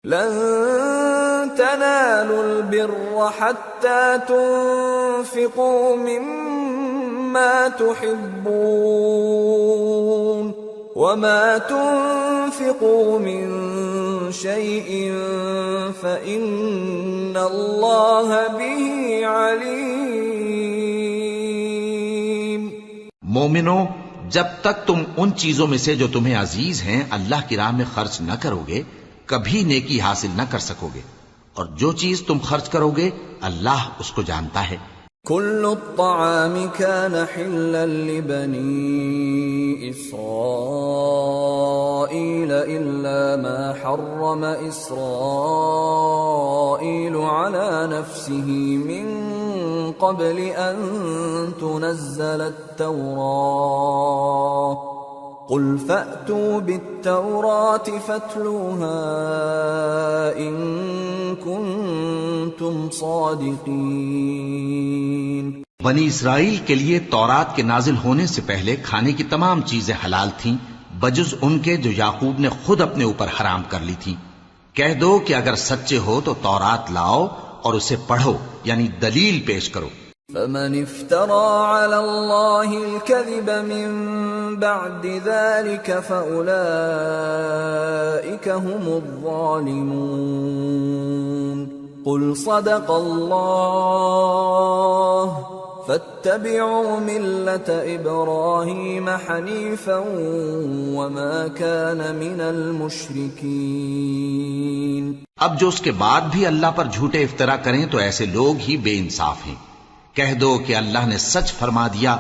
لن تنالوا البر حتى تنفقوا مما تحبون وما تنفقوا من شيء فإن الله به عليم۔ مومنو، جب تک تم ان چیزوں میں سے جو تمہیں عزیز ہیں اللہ کی راہ میں خرچ نہ کرو گے کبھی نیکی حاصل نہ کر سکو گے، اور جو چیز تم خرچ کرو گے اللہ اس کو جانتا ہے۔ كل الطعام كان حلا لبني إسرائيل إلا ما حرم إسرائيل على نفسه من قبل أن تنزل التوراة قل فأتوا بالتوراة فاتلوها إن كنتم صادقين۔ بنی اسرائیل کے لیے تورات کے نازل ہونے سے پہلے کھانے کی تمام چیزیں حلال تھیں بجز ان کے جو یعقوب نے خود اپنے اوپر حرام کر لی تھی۔ کہہ دو کہ اگر سچے ہو تو تورات لاؤ اور اسے پڑھو، یعنی دلیل پیش کرو۔ فمن افترى على الله الكذب من بعد ذلك فأولئك هم الظالمون۔ قل صدق الله فاتبعوا ملة إبراهيم حنيفا وما كان من المشركين۔ اب جو اس کے بعد بھی اللہ پر جھوٹے افطرا کریں تو ایسے لوگ ہی بے انصاف ہیں۔ کہہ دو کہ اللہ نے سچ فرما دیا،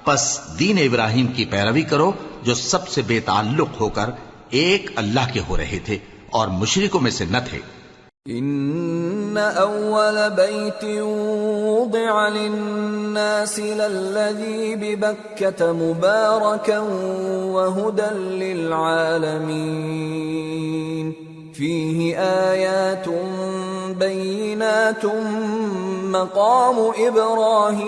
پس دین ابراہیم کی پیروی کرو جو سب سے بے تعلق ہو کر ایک اللہ کے ہو رہے تھے اور مشرکوں میں سے نہ تھے۔ ان اول بیت وضع للناس للذی ببکۃ مبارکا وہدی للعالمین فیہ آیات بینات مقام ابراہیم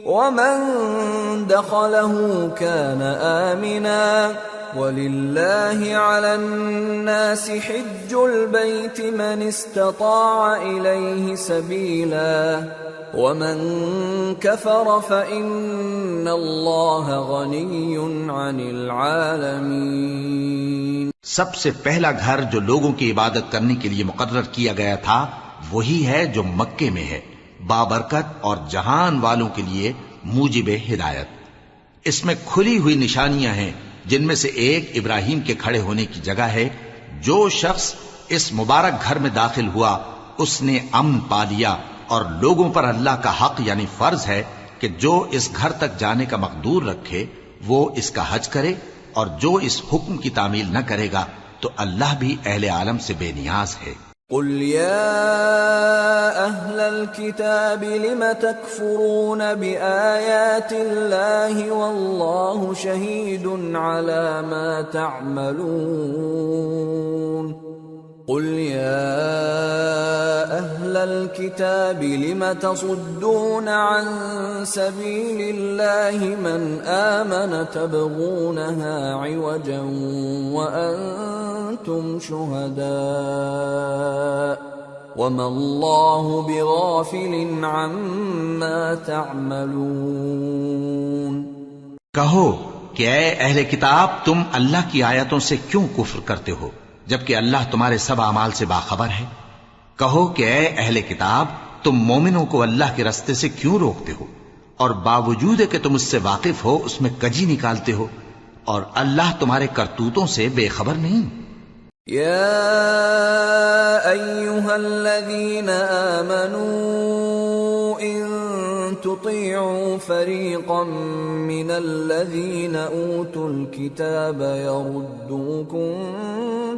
ومن دخلہ کان آمنا وَلِلَّهِ عَلَى النَّاسِ حِجُّ الْبَيْتِ مَنِ اسْتَطَاعَ إِلَيْهِ سَبِيلًا وَمَنْ كَفَرَ فَإِنَّ اللَّهَ غَنِيٌّ عَنِ الْعَالَمِينَ۔ سب سے پہلا گھر جو لوگوں کی عبادت کرنے کے لیے مقرر کیا گیا تھا وہی ہے جو مکے میں ہے، بابرکت اور جہان والوں کے لیے موجب ہدایت۔ اس میں کھلی ہوئی نشانیاں ہیں جن میں سے ایک ابراہیم کے کھڑے ہونے کی جگہ ہے۔ جو شخص اس مبارک گھر میں داخل ہوا اس نے امن پا لیا، اور لوگوں پر اللہ کا حق یعنی فرض ہے کہ جو اس گھر تک جانے کا مقدور رکھے وہ اس کا حج کرے، اور جو اس حکم کی تعمیل نہ کرے گا تو اللہ بھی اہل عالم سے بے نیاز ہے۔ قل يا أهل الكتاب لم تكفرون بآيات الله والله شهيد على ما تعملون۔ قل يا أهل الكتاب لم تصدون عن سبيل الله من آمن تبغونها عوجا وأنتم شهداء وما الله بغافل عما تعملون۔ کہو کہ اے اہل کتاب تم اللہ کی آیتوں سے کیوں کفر کرتے ہو جبکہ اللہ تمہارے سب اعمال سے باخبر ہے۔ کہو کہ اے اہل کتاب تم مومنوں کو اللہ کے رستے سے کیوں روکتے ہو، اور باوجود کہ تم اس سے واقف ہو اس میں کجی نکالتے ہو، اور اللہ تمہارے کرتوتوں سے بے خبر نہیں۔ یا ایھا الذین آمنوا ان تطیعوا فریقا من الذین اوتوا الکتاب یردوکم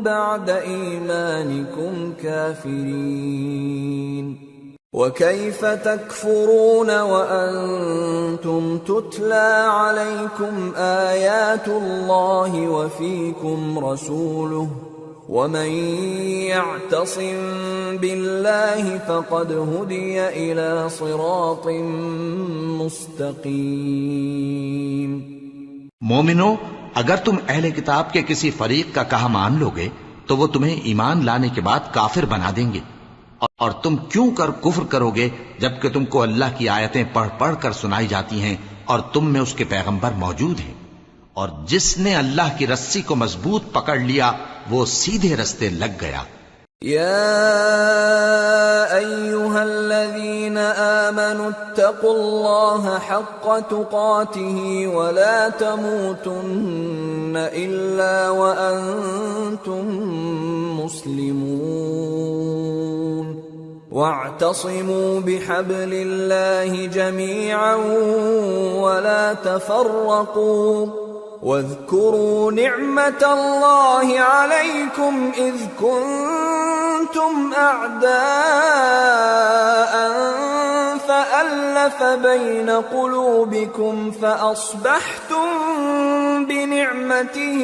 بعد ایمانکم کافرین وَكَيْفَ تَكْفُرُونَ وَأَنْتُمْ تُتْلَى عَلَيْكُمْ آيَاتُ اللَّهِ وَفِيكُمْ رَسُولُهُ وَمَنْ يَعْتَصِمْ بِاللَّهِ فَقَدْ هُدِيَ إِلَى صِرَاطٍ مُسْتَقِيمٍ۔ مومنو، اگر تم اہل کتاب کے کسی فریق کا کہا مان لو گے تو وہ تمہیں ایمان لانے کے بعد کافر بنا دیں گے، اور تم کیوں کر کفر کرو گے جبکہ تم کو اللہ کی آیتیں پڑھ پڑھ کر سنائی جاتی ہیں اور تم میں اس کے پیغمبر موجود ہیں؟ اور جس نے اللہ کی رسی کو مضبوط پکڑ لیا وہ سیدھے رستے لگ گیا۔ يا أيها الذين آمنوا اتقوا الله حق تقاته ولا تموتن إلا وأنتم مسلمون واعتصموا بحبل الله جميعا ولا تفرقوا واذكروا نعمة الله عليكم إذ كنتم أعداء فألف بين قلوبكم فأصبحتم بنعمته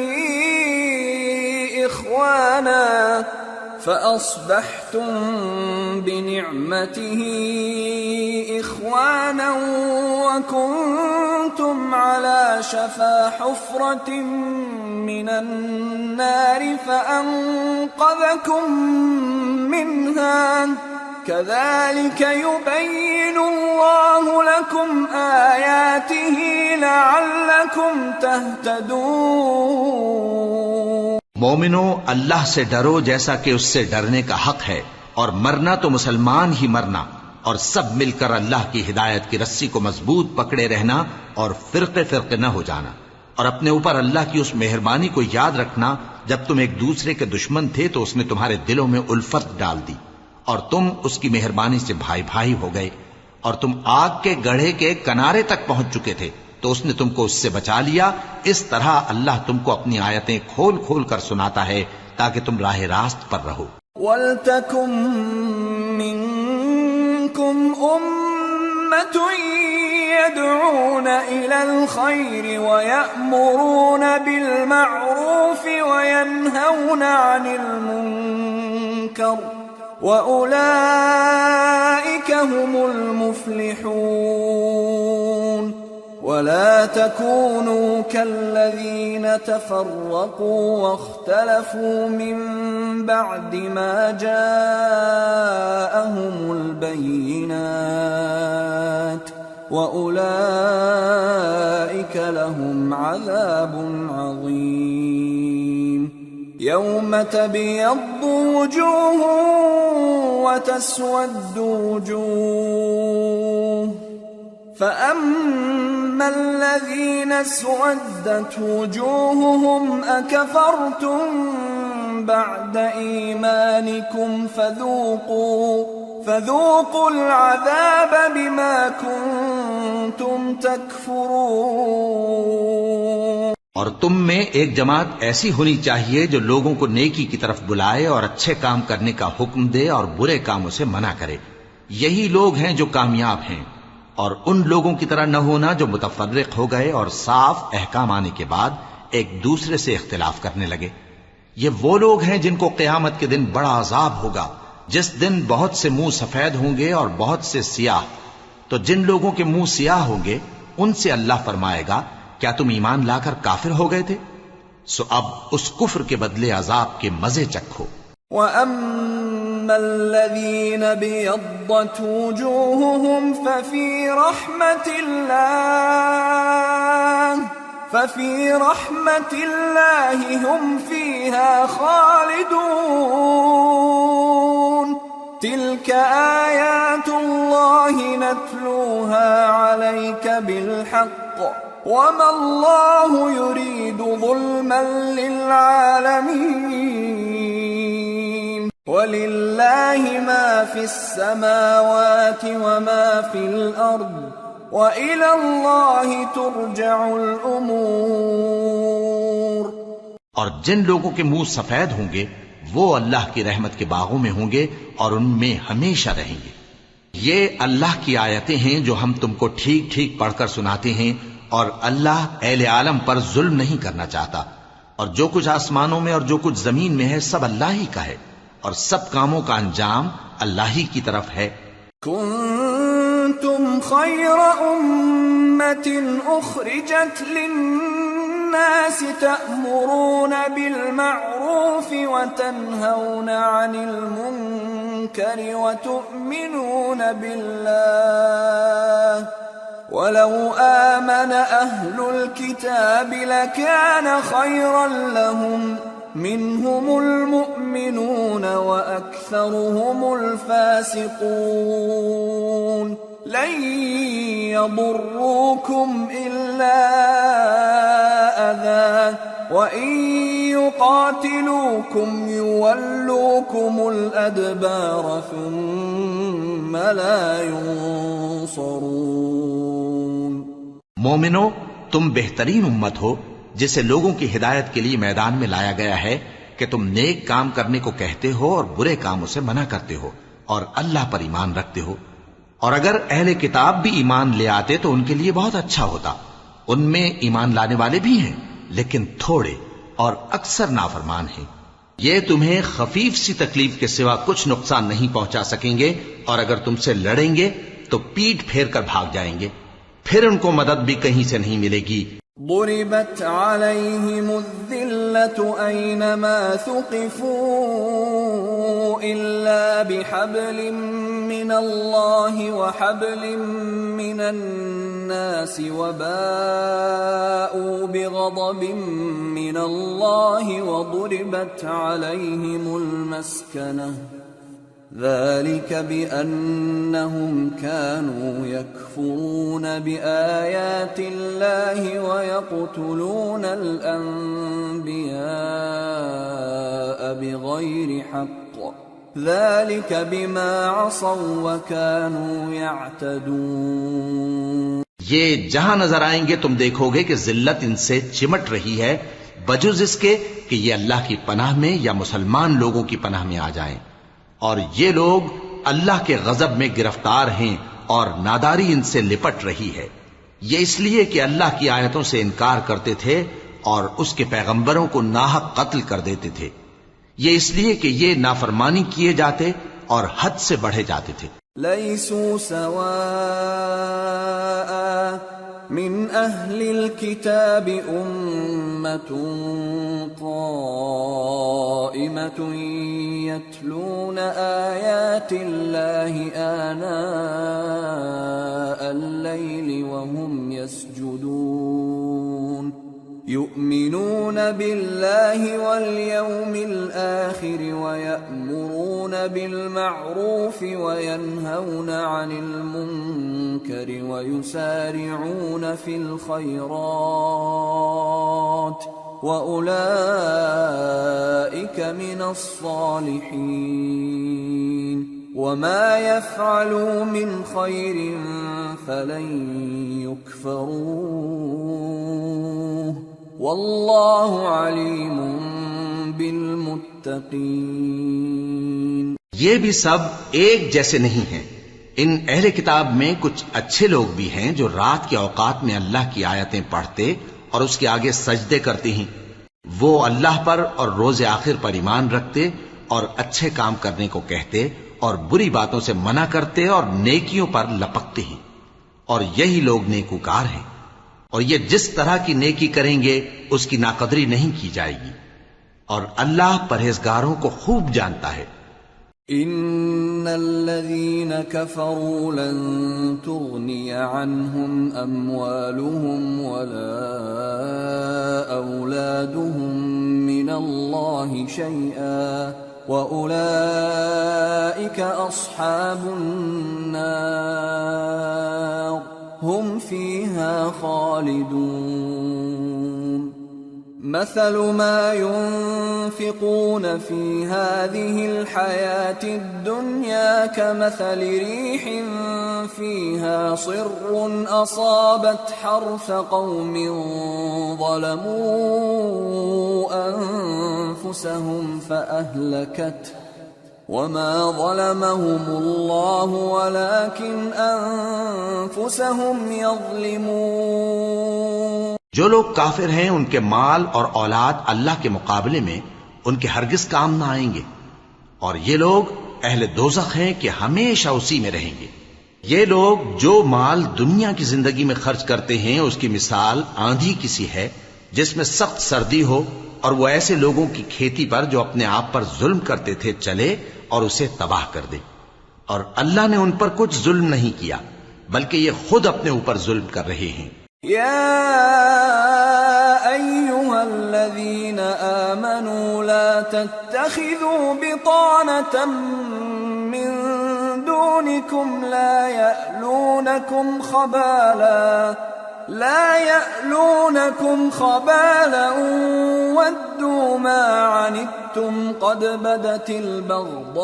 إخوانا وكنتم على شفا حفرة من النار فأنقذكم منها كذلك يبين الله لكم آياته لعلكم تهتدون۔ مومنو، اللہ سے ڈرو جیسا کہ اس سے ڈرنے کا حق ہے، اور مرنا تو مسلمان ہی مرنا، اور سب مل کر اللہ کی ہدایت کی رسی کو مضبوط پکڑے رہنا اور فرقے فرقے نہ ہو جانا، اور اپنے اوپر اللہ کی اس مہربانی کو یاد رکھنا جب تم ایک دوسرے کے دشمن تھے تو اس نے تمہارے دلوں میں الفت ڈال دی اور تم اس کی مہربانی سے بھائی بھائی ہو گئے، اور تم آگ کے گڑھے کے کنارے تک پہنچ چکے تھے تو اس نے تم کو اس سے بچا لیا۔ اس طرح اللہ تم کو اپنی آیتیں کھول کھول کر سناتا ہے تاکہ تم راہ راست پر رہو۔ وَلْتَكُن مِّنكُمْ أُمَّةٌ يَدْعُونَ إِلَى الْخَيْرِ وَيَأْمُرُونَ بِالْمَعْرُوفِ وَيَنْهَوْنَ عَنِ الْمُنكَرِ وَأُولَئِكَ هُمُ الْمُفْلِحُونَ۔ ولا تكونوا كالذين تفرقوا واختلفوا من بعد ما جاءهم البينات وأولئك لهم عذاب عظيم۔ يوم تبيض وجوه وتسود وجوه فأما الذين اسودت وجوههم أكفرتم بعد إيمانكم فذوقوا العذاب بما كنتم تكفرون۔ اور تم میں ایک جماعت ایسی ہونی چاہیے جو لوگوں کو نیکی کی طرف بلائے اور اچھے کام کرنے کا حکم دے اور برے کاموں سے منع کرے، یہی لوگ ہیں جو کامیاب ہیں۔ اور ان لوگوں کی طرح نہ ہونا جو متفرق ہو گئے اور صاف احکام آنے کے بعد ایک دوسرے سے اختلاف کرنے لگے۔ یہ وہ لوگ ہیں جن کو قیامت کے دن بڑا عذاب ہوگا، جس دن بہت سے منہ سفید ہوں گے اور بہت سے سیاہ۔ تو جن لوگوں کے منہ سیاہ ہوں گے ان سے اللہ فرمائے گا، کیا تم ایمان لا کر کافر ہو گئے تھے؟ سو اب اس کفر کے بدلے عذاب کے مزے چکھو۔ وَأَمَّا الَّذِينَ بِيَضَّتْ وُجُوهُهُمْ فَفِي رَحْمَةِ اللَّهِ هُمْ فِيهَا خَالِدُونَ۔ تِلْكَ آيَاتُ اللَّهِ نَتْلُوهَا عَلَيْكَ بِالْحَقِّ وَمَا اللَّهُ يُرِيدُ ظُلْمًا لِّلْعَالَمِينَ۔ وَلِلَّهِ مَا فِي السَّمَاوَاتِ وَمَا فِي الْأَرْضِ وَإِلَى اللَّهِ تُرْجَعُ الْأُمُورُ۔ اور جن لوگوں کے منہ سفید ہوں گے وہ اللہ کی رحمت کے باغوں میں ہوں گے اور ان میں ہمیشہ رہیں گے۔ یہ اللہ کی آیتیں ہیں جو ہم تم کو ٹھیک ٹھیک پڑھ کر سناتے ہیں، اور اللہ اہل عالم پر ظلم نہیں کرنا چاہتا، اور جو کچھ آسمانوں میں اور جو کچھ زمین میں ہے سب اللہ ہی کا ہے، اور سب کاموں کا انجام اللہ ہی کی طرف ہے۔ کنتم خیر امت اخرجت للناس تأمرون بالمعروف بالمعروف وتنهون عن المنكر وتؤمنون بالله ولو آمن أهل الكتاب لكان خيرا لهم منهم المؤمنون وأكثرهم الفاسقون لن يضروكم إلا أذى وإن يقاتلوكم يولوكم الأدبار ثم لا ينصرون. مومنو، تم بہترین امت ہو جسے لوگوں کی ہدایت کے لیے میدان میں لایا گیا ہے کہ تم نیک کام کرنے کو کہتے ہو اور برے کاموں سے منع کرتے ہو اور اللہ پر ایمان رکھتے ہو. اور اگر اہل کتاب بھی ایمان لے آتے تو ان کے لیے بہت اچھا ہوتا. ان میں ایمان لانے والے بھی ہیں لیکن تھوڑے اور اکثر نافرمان ہیں. یہ تمہیں خفیف سی تکلیف کے سوا کچھ نقصان نہیں پہنچا سکیں گے، اور اگر تم سے لڑیں گے تو پیٹ پھیر کر بھاگ جائیں گے، پھر ان کو مدد بھی کہیں سے نہیں ملے گی. ضربت عليهم الذلة أينما ثقفوا إلا بحبل من الله وحبل من الناس وباءوا بغضب من الله وضربت عليهم المسكنة ذلك بأنهم كانوا يكفرون بآيات الله ويقتلون الأنبياء بغير حق ذلك بما عصوا وكانوا يعتدون. یہ جہاں نظر آئیں گے تم دیکھو گے کہ ذلت ان سے چمٹ رہی ہے بجز اس کے کہ یہ اللہ کی پناہ میں یا مسلمان لوگوں کی پناہ میں آ جائیں. اور یہ لوگ اللہ کے غضب میں گرفتار ہیں اور ناداری ان سے لپٹ رہی ہے. یہ اس لیے کہ اللہ کی آیتوں سے انکار کرتے تھے اور اس کے پیغمبروں کو ناحق قتل کر دیتے تھے. یہ اس لیے کہ یہ نافرمانی کیے جاتے اور حد سے بڑھے جاتے تھے. لیسوا سواء من اہل الكتاب امة قائمة يتلون آیات اللہ آناء اللیل وهم يسجدون يؤمنون بالله واليوم الآخر ويأمرون بالمعروف وينهون عن المنكر ويسارعون في الخيرات وأولئك من الصالحين وما يفعلوا من خير فلن يكفروه واللہ علیم بالمتقین. یہ بھی سب ایک جیسے نہیں ہیں. ان اہل کتاب میں کچھ اچھے لوگ بھی ہیں جو رات کے اوقات میں اللہ کی آیتیں پڑھتے اور اس کے آگے سجدے کرتے ہیں. وہ اللہ پر اور روز آخر پر ایمان رکھتے اور اچھے کام کرنے کو کہتے اور بری باتوں سے منع کرتے اور نیکیوں پر لپکتے ہیں، اور یہی لوگ نیکوکار ہیں. اور یہ جس طرح کی نیکی کریں گے اس کی ناقدری نہیں کی جائے گی، اور اللہ پرہیزگاروں کو خوب جانتا ہے. ان الذين كفروا لن تغني عنهم اموالهم ولا اولادهم من الله شيئا واولئك اصحاب النار هم فيها خالدون. مثل ما ينفقون في هذه الحياة الدنيا كمثل ريح فيها صر أصابت حرث قوم ظلموا أنفسهم فأهلكته وما ظلمهم الله ولكن أنفسهم يظلمون. جو لوگ کافر ہیں ان کے مال اور اولاد اللہ کے مقابلے میں ان کے ہرگز کام نہ آئیں گے، اور یہ لوگ اہل دوزخ ہیں کہ ہمیشہ اسی میں رہیں گے. یہ لوگ جو مال دنیا کی زندگی میں خرچ کرتے ہیں اس کی مثال آندھی کسی ہے جس میں سخت سردی ہو اور وہ ایسے لوگوں کی کھیتی پر جو اپنے آپ پر ظلم کرتے تھے چلے اور اسے تباہ کر دے، اور اللہ نے ان پر کچھ ظلم نہیں کیا بلکہ یہ خود اپنے اوپر ظلم کر رہے ہیں۔ يا أيها الذين آمنوا لا تتخذوا بطانة من دونكم لا يألونكم خبالا ودوا ما عنتم قد بدت البغضاء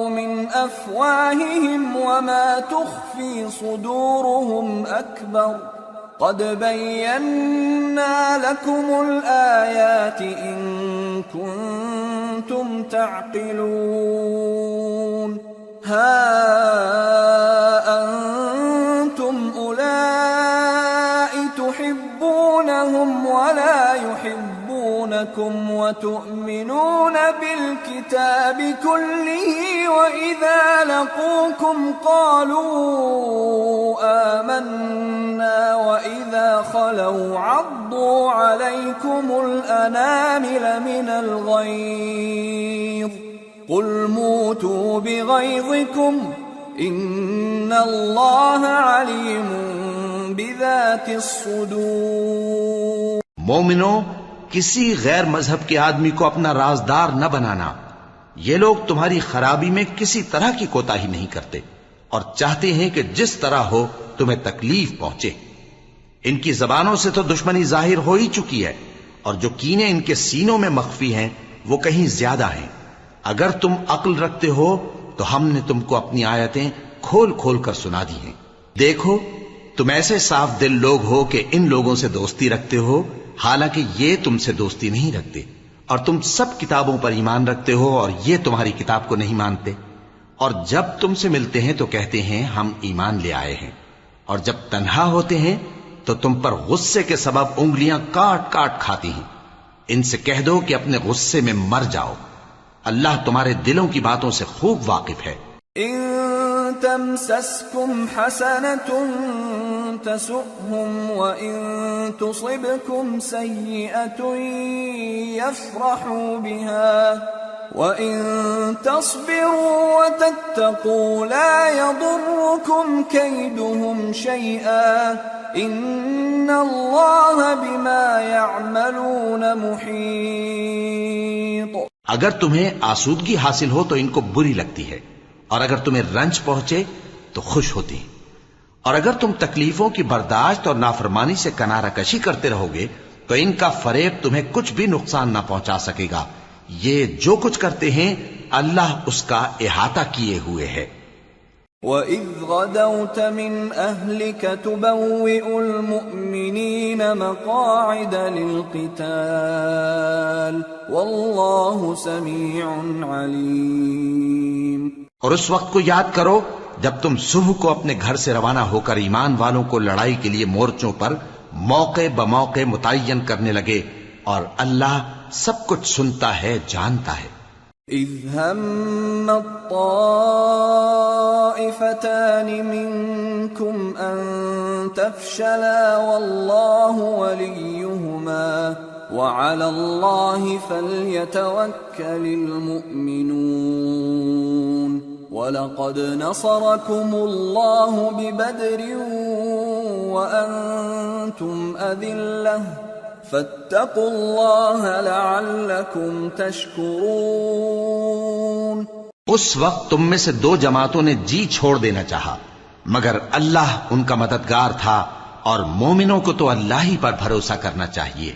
من أفواههم وما تخفي صدورهم أكبر قد بينا لكم الآيات إن كنتم تعقلون ها أنتم أولئك تحبونهم ولا يحبونكم وتؤمنون بالكتاب كله وإذا لقوكم قالوا آمنا وإذا خلوا عضوا عليكم الأنامل من الغيظ قل موتوا بغيظكم إن الله عليم بذات الصدور۔ مومنو، کسی غیر مذہب کے آدمی کو اپنا رازدار نہ بنانا۔ یہ لوگ تمہاری خرابی میں کسی طرح کی کوتاہی نہیں کرتے اور چاہتے ہیں کہ جس طرح ہو تمہیں تکلیف پہنچے۔ ان کی زبانوں سے تو دشمنی ظاہر ہو ہی چکی ہے، اور جو کینے ان کے سینوں میں مخفی ہیں وہ کہیں زیادہ ہیں۔ اگر تم عقل رکھتے ہو تو ہم نے تم کو اپنی آیتیں کھول کھول کر سنا دی ہیں۔ دیکھو، تم ایسے صاف دل لوگ ہو کہ ان لوگوں سے دوستی رکھتے ہو حالانکہ یہ تم سے دوستی نہیں رکھتے، اور تم سب کتابوں پر ایمان رکھتے ہو اور یہ تمہاری کتاب کو نہیں مانتے، اور جب تم سے ملتے ہیں تو کہتے ہیں ہم ایمان لے آئے ہیں، اور جب تنہا ہوتے ہیں تو تم پر غصے کے سبب انگلیاں کاٹ کاٹ کھاتی ہیں۔ ان سے کہہ دو کہ اپنے غصے میں مر جاؤ، اللہ تمہارے دلوں کی باتوں سے خوب واقف ہے۔ إن تمسسكم حسنة تسؤهم وإن تصبكم سيئة يفرحوا بها وإن تصبروا وتتقوا لا يضركم كيدهم شيئا إن الله بما يعملون محيط۔ اگر تمہیں آسودگی حاصل ہو تو ان کو بری لگتی ہے، اور اگر تمہیں رنج پہنچے تو خوش ہوتی ہیں، اور اگر تم تکلیفوں کی برداشت اور نافرمانی سے کنارہ کشی کرتے رہو گے تو ان کا فریب تمہیں کچھ بھی نقصان نہ پہنچا سکے گا۔ یہ جو کچھ کرتے ہیں اللہ اس کا احاطہ کیے ہوئے ہے۔ وَإِذْ غَدَوْتَ مِنْ أَهْلِكَ تُبَوِّئُ الْمُؤْمِنِينَ مَقَاعِدَ لِلْقِتَالِ وَاللَّهُ سَمِيعٌ عَلِيمٌ۔ اور اس وقت کو یاد کرو جب تم صبح کو اپنے گھر سے روانہ ہو کر ایمان والوں کو لڑائی کے لیے مورچوں پر موقع بموقع متعین کرنے لگے، اور اللہ سب کچھ سنتا ہے، جانتا ہے۔ إِذْ هَمَّ الطَّائِفَتَانِ مِنْكُمْ أَنْ تَفْشَلَا وَاللَّهُ وَلِيُّهُمَا وَعَلَى اللَّهِ فَلْيَتَوَكَّلِ الْمُؤْمِنُونَ وَلَقَدْ نَصَرَكُمُ اللَّهُ بِبَدْرٍ وَأَنْتُمْ أَذِلَّةٌ فَاتَّقُوا اللَّهَ لَعَلَّكُمْ تَشْكُرُونَ۔ اس وقت تم میں سے دو جماعتوں نے جی چھوڑ دینا چاہا، مگر اللہ ان کا مددگار تھا، اور مومنوں کو تو اللہ ہی پر بھروسہ کرنا چاہیے۔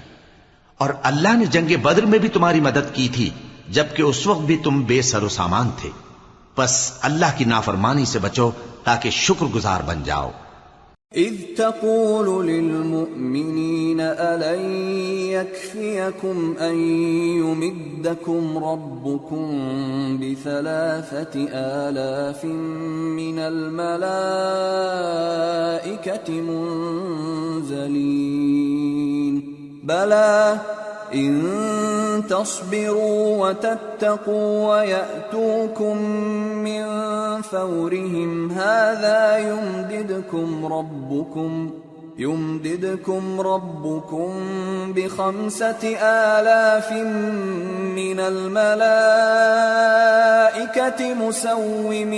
اور اللہ نے جنگ بدر میں بھی تمہاری مدد کی تھی جبکہ اس وقت بھی تم بے سر و سامان تھے، بس اللہ کی نافرمانی سے بچو تاکہ شکر گزار بن جاؤ۔ إذ تقول للمؤمنين ألن يكفيكم أن يمدكم ربكم ب3,000 من الملائكة منزلين بلى إن تصبروا وتتقوا ويأتوكم من فورهم هذا يمددكم ربكم يمددكم ربكم ب5,000 من الملائكة مسومين.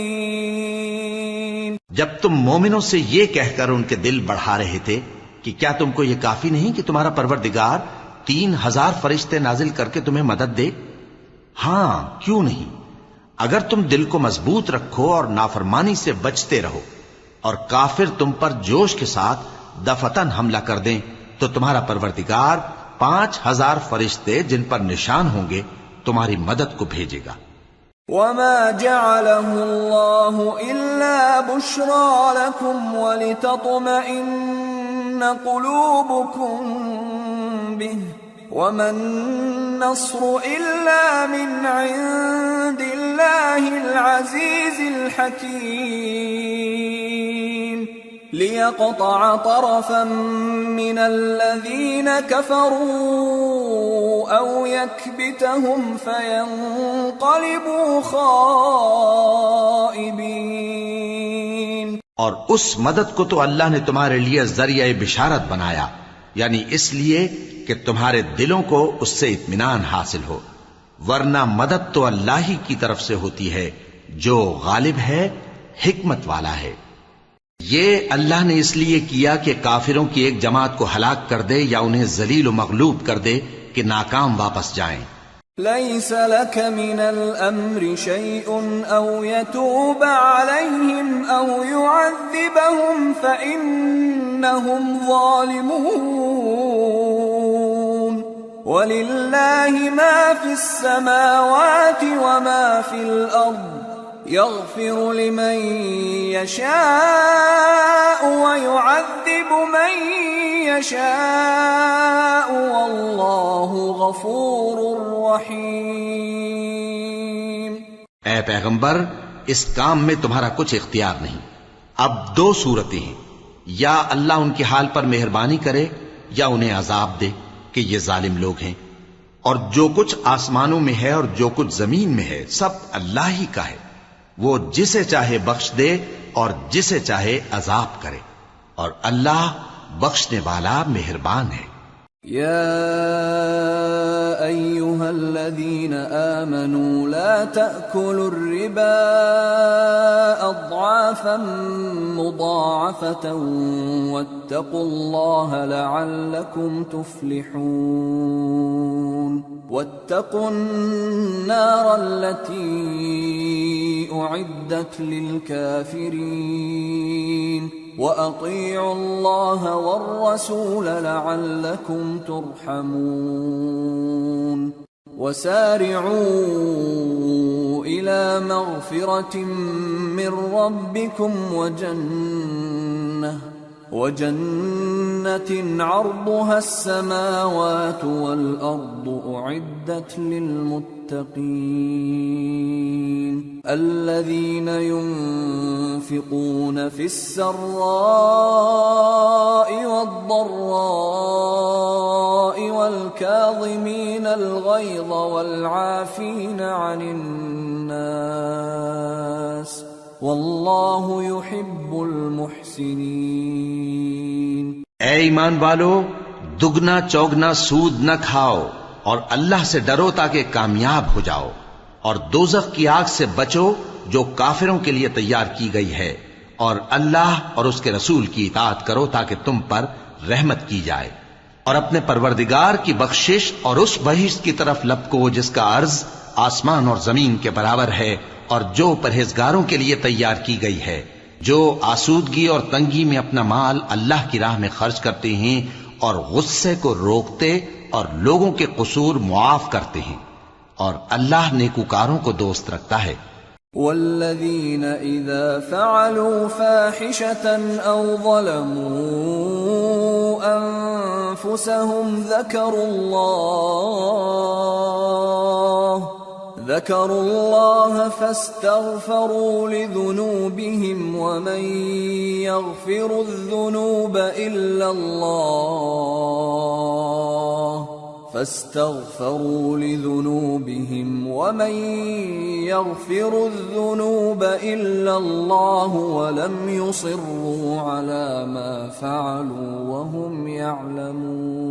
جب تم مومنوں سے یہ کہہ کر ان کے دل بڑھا رہے تھے کہ کیا تم کو یہ کافی نہیں کہ تمہارا پروردگار 3,000 فرشتے نازل کر کے تمہیں مدد دے؟ ہاں، کیوں نہیں، اگر تم دل کو مضبوط رکھو اور نافرمانی سے بچتے رہو، اور کافر تم پر جوش کے ساتھ دفتن حملہ کر دیں تو تمہارا پروردگار 5,000 فرشتے جن پر نشان ہوں گے تمہاری مدد کو بھیجے گا. وما جعله الله إلا بشرى لكم ولتطمئن قلوبكم به وما النصر إلا من عند الله العزيز الحكيم ليقطع طرفا من الذين كفروا أو يكبتهم فينقلبوا خائبين. اور اس مدد کو تو اللہ نے تمہارے لیے ذریعہ بشارت بنایا، یعنی اس لیے کہ تمہارے دلوں کو اس سے اطمینان حاصل ہو، ورنہ مدد تو اللہ ہی کی طرف سے ہوتی ہے جو غالب ہے، حکمت والا ہے. یہ اللہ نے اس لیے کیا کہ کافروں کی ایک جماعت کو ہلاک کر دے یا انہیں ذلیل و مغلوب کر دے کہ ناکام واپس جائیں. ليس لك من الأمر شيء أو يتوب عليهم أو يعذبهم فإنهم ظالمون ولله ما في السماوات وما في الأرض يغفر لمن يشاء ويعذب من يشاء والله غفور رحيم. اے پیغمبر، اس کام میں تمہارا کچھ اختیار نہیں. اب 2 صورتیں ہیں، یا اللہ ان کے حال پر مہربانی کرے یا انہیں عذاب دے کہ یہ ظالم لوگ ہیں، اور جو کچھ آسمانوں میں ہے اور جو کچھ زمین میں ہے سب اللہ ہی کا ہے. وہ جسے چاہے بخش دے اور جسے چاہے عذاب کرے، اور اللہ بخشنے والا مہربان ہے. يا أيها الذين آمنوا لا تأكلوا الربا أضعافا مضاعفة واتقوا الله لعلكم تفلحون. واتقوا النار التي أعدت للكافرين وأطيعوا الله والرسول لعلكم ترحمون. وسارعوا إلى مغفرة من ربكم وجنة عرضها السماوات والأرض أعدت للمتقين الذين ينفقون في السراء والضراء والكاظمين الغيظ والعافين عن الناس واللہ يحب المحسنین. اے ایمان والو، دگنا چوگنا سود نہ کھاؤ اور اللہ سے ڈرو تاکہ کامیاب ہو جاؤ، اور دوزخ کی آگ سے بچو جو کافروں کے لیے تیار کی گئی ہے، اور اللہ اور اس کے رسول کی اطاعت کرو تاکہ تم پر رحمت کی جائے، اور اپنے پروردگار کی بخشش اور اس بہشت کی طرف لپکو جس کا عرض آسمان اور زمین کے برابر ہے، اور جو پرہیزگاروں کے لیے تیار کی گئی ہے، جو آسودگی اور تنگی میں اپنا مال اللہ کی راہ میں خرچ کرتے ہیں اور غصے کو روکتے اور لوگوں کے قصور معاف کرتے ہیں، اور اللہ نیکوکاروں کو دوست رکھتا ہے. والذین اذا فعلوا فاحشة او ظلموا انفسهم ذكروا الله فاستغفروا لذنوبهم ومن يغفر الذنوب إلا الله فاستغفروا لذنوبهم ومن يغفر الذنوب إلا الله ولم يصروا على ما فعلوا وهم يعلمون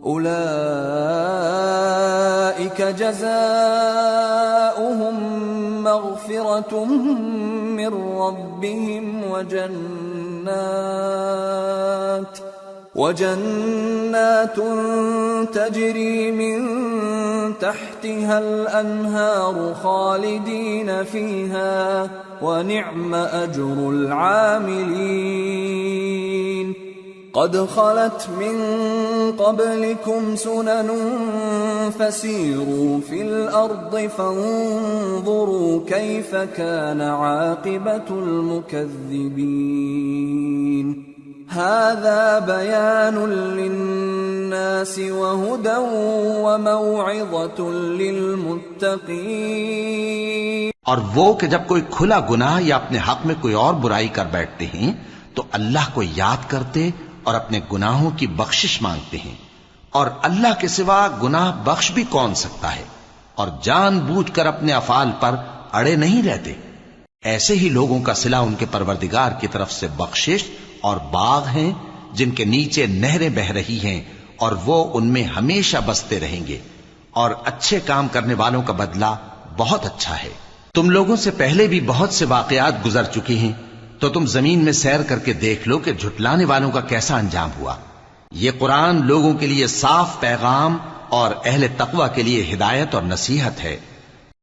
أولئك جزاؤهم مغفرة من ربهم وجنات تجري من تحتها الأنهار خالدين فيها ونعم أجر العاملين قد خلت من قبلكم سنن فسيروا في الأرض فانظروا كيف كان عاقبة المكذبين هذا بيان للناس وهدى وموعظة للمتقين۔ اور وہ کہ جب کوئی کھلا گناہ یا اپنے حق میں کوئی اور برائی کر بیٹھتے ہیں تو اللہ کو یاد کرتے اور اپنے گناہوں کی بخشش مانگتے ہیں، اور اللہ کے سوا گناہ بخش بھی کون سکتا ہے، اور جان بوجھ کر اپنے افعال پر اڑے نہیں رہتے۔ ایسے ہی لوگوں کا صلہ ان کے پروردگار کی طرف سے بخشش اور باغ ہیں جن کے نیچے نہریں بہ رہی ہیں اور وہ ان میں ہمیشہ بستے رہیں گے، اور اچھے کام کرنے والوں کا بدلہ بہت اچھا ہے۔ تم لوگوں سے پہلے بھی بہت سے واقعات گزر چکے ہیں، تو تم زمین میں سیر کر کے دیکھ لو کہ جھٹلانے والوں کا کیسا انجام ہوا۔ یہ قرآن لوگوں کے لیے صاف پیغام اور اہل تقوی کے لیے ہدایت اور نصیحت ہے۔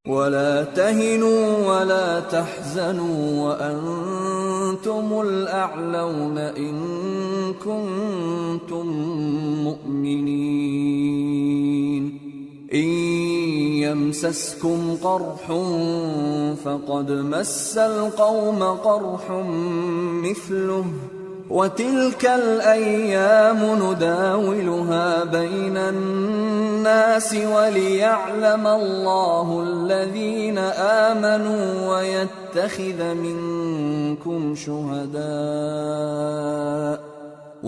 وَلَا تَهِنُوا وَلَا تَحْزَنُوا وَأَنْتُمُ الْأَعْلَوْنَ إِن كُنتُم مُّؤْمِنِينَ إِن يَمْسَسْكُمْ قَرْحٌ فَقَدْ مَسَّ الْقَوْمَ قَرْحٌ مِثْلُهُ وَتِلْكَ الْأَيَّامُ نُدَاوِلُهَا بَيْنَ النَّاسِ وَلِيَعْلَمَ اللَّهُ الَّذِينَ آمَنُوا وَيَتَّخِذَ مِنكُمْ شُهَدَاءَ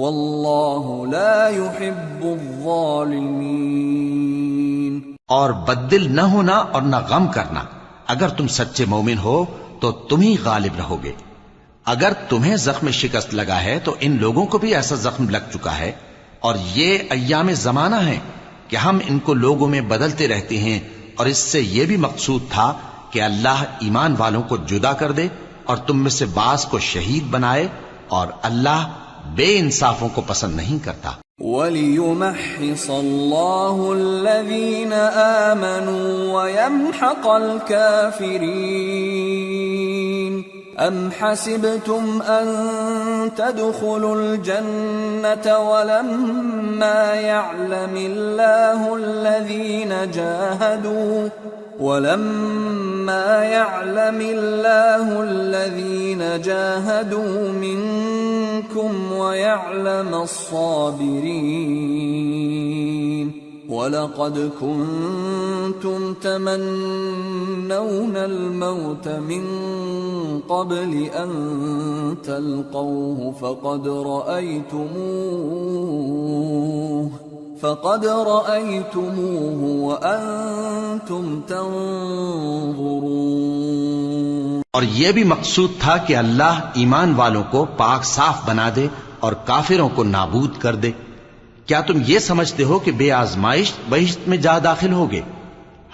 وَاللَّهُ لَا يُحِبُّ الظَّالِمِينَ۔ اور بددل نہ ہونا اور نہ غم کرنا، اگر تم سچے مومن ہو تو تم ہی غالب رہو گے۔ اگر تمہیں زخم شکست لگا ہے تو ان لوگوں کو بھی ایسا زخم لگ چکا ہے، اور یہ ایام زمانہ ہیں کہ ہم ان کو لوگوں میں بدلتے رہتے ہیں، اور اس سے یہ بھی مقصود تھا کہ اللہ ایمان والوں کو جدا کر دے اور تم میں سے بعض کو شہید بنائے، اور اللہ بے انصافوں کو پسند نہیں کرتا۔ وَلِيُمَحِّصَ اللَّهُ الَّذِينَ آمَنُوا وَيَمْحَقَ الْكَافِرِينَ أَمْ حَسِبْتُمْ أَن تَدْخُلُوا الْجَنَّةَ وَلَمَّا يَعْلَمِ اللَّهُ الَّذِينَ جَاهَدُوا مِنكُمْ وَيَعْلَمَ الصَّابِرِينَ وَلَقَدْ كُنتُمْ تَمَنَّوْنَ الْمَوْتَ مِنْ قَبْلِ أَنْ تَلْقَوْهُ فَقَدْ رَأَيْتُمُوهُ وَأَنْتُمْ تَنْظُرُونَ۔ اور یہ بھی مقصود تھا کہ اللہ ایمان والوں کو پاک صاف بنا دے اور کافروں کو نابود کر دے۔ کیا تم یہ سمجھتے ہو کہ بے آزمائش بہشت میں جا داخل ہوگے؟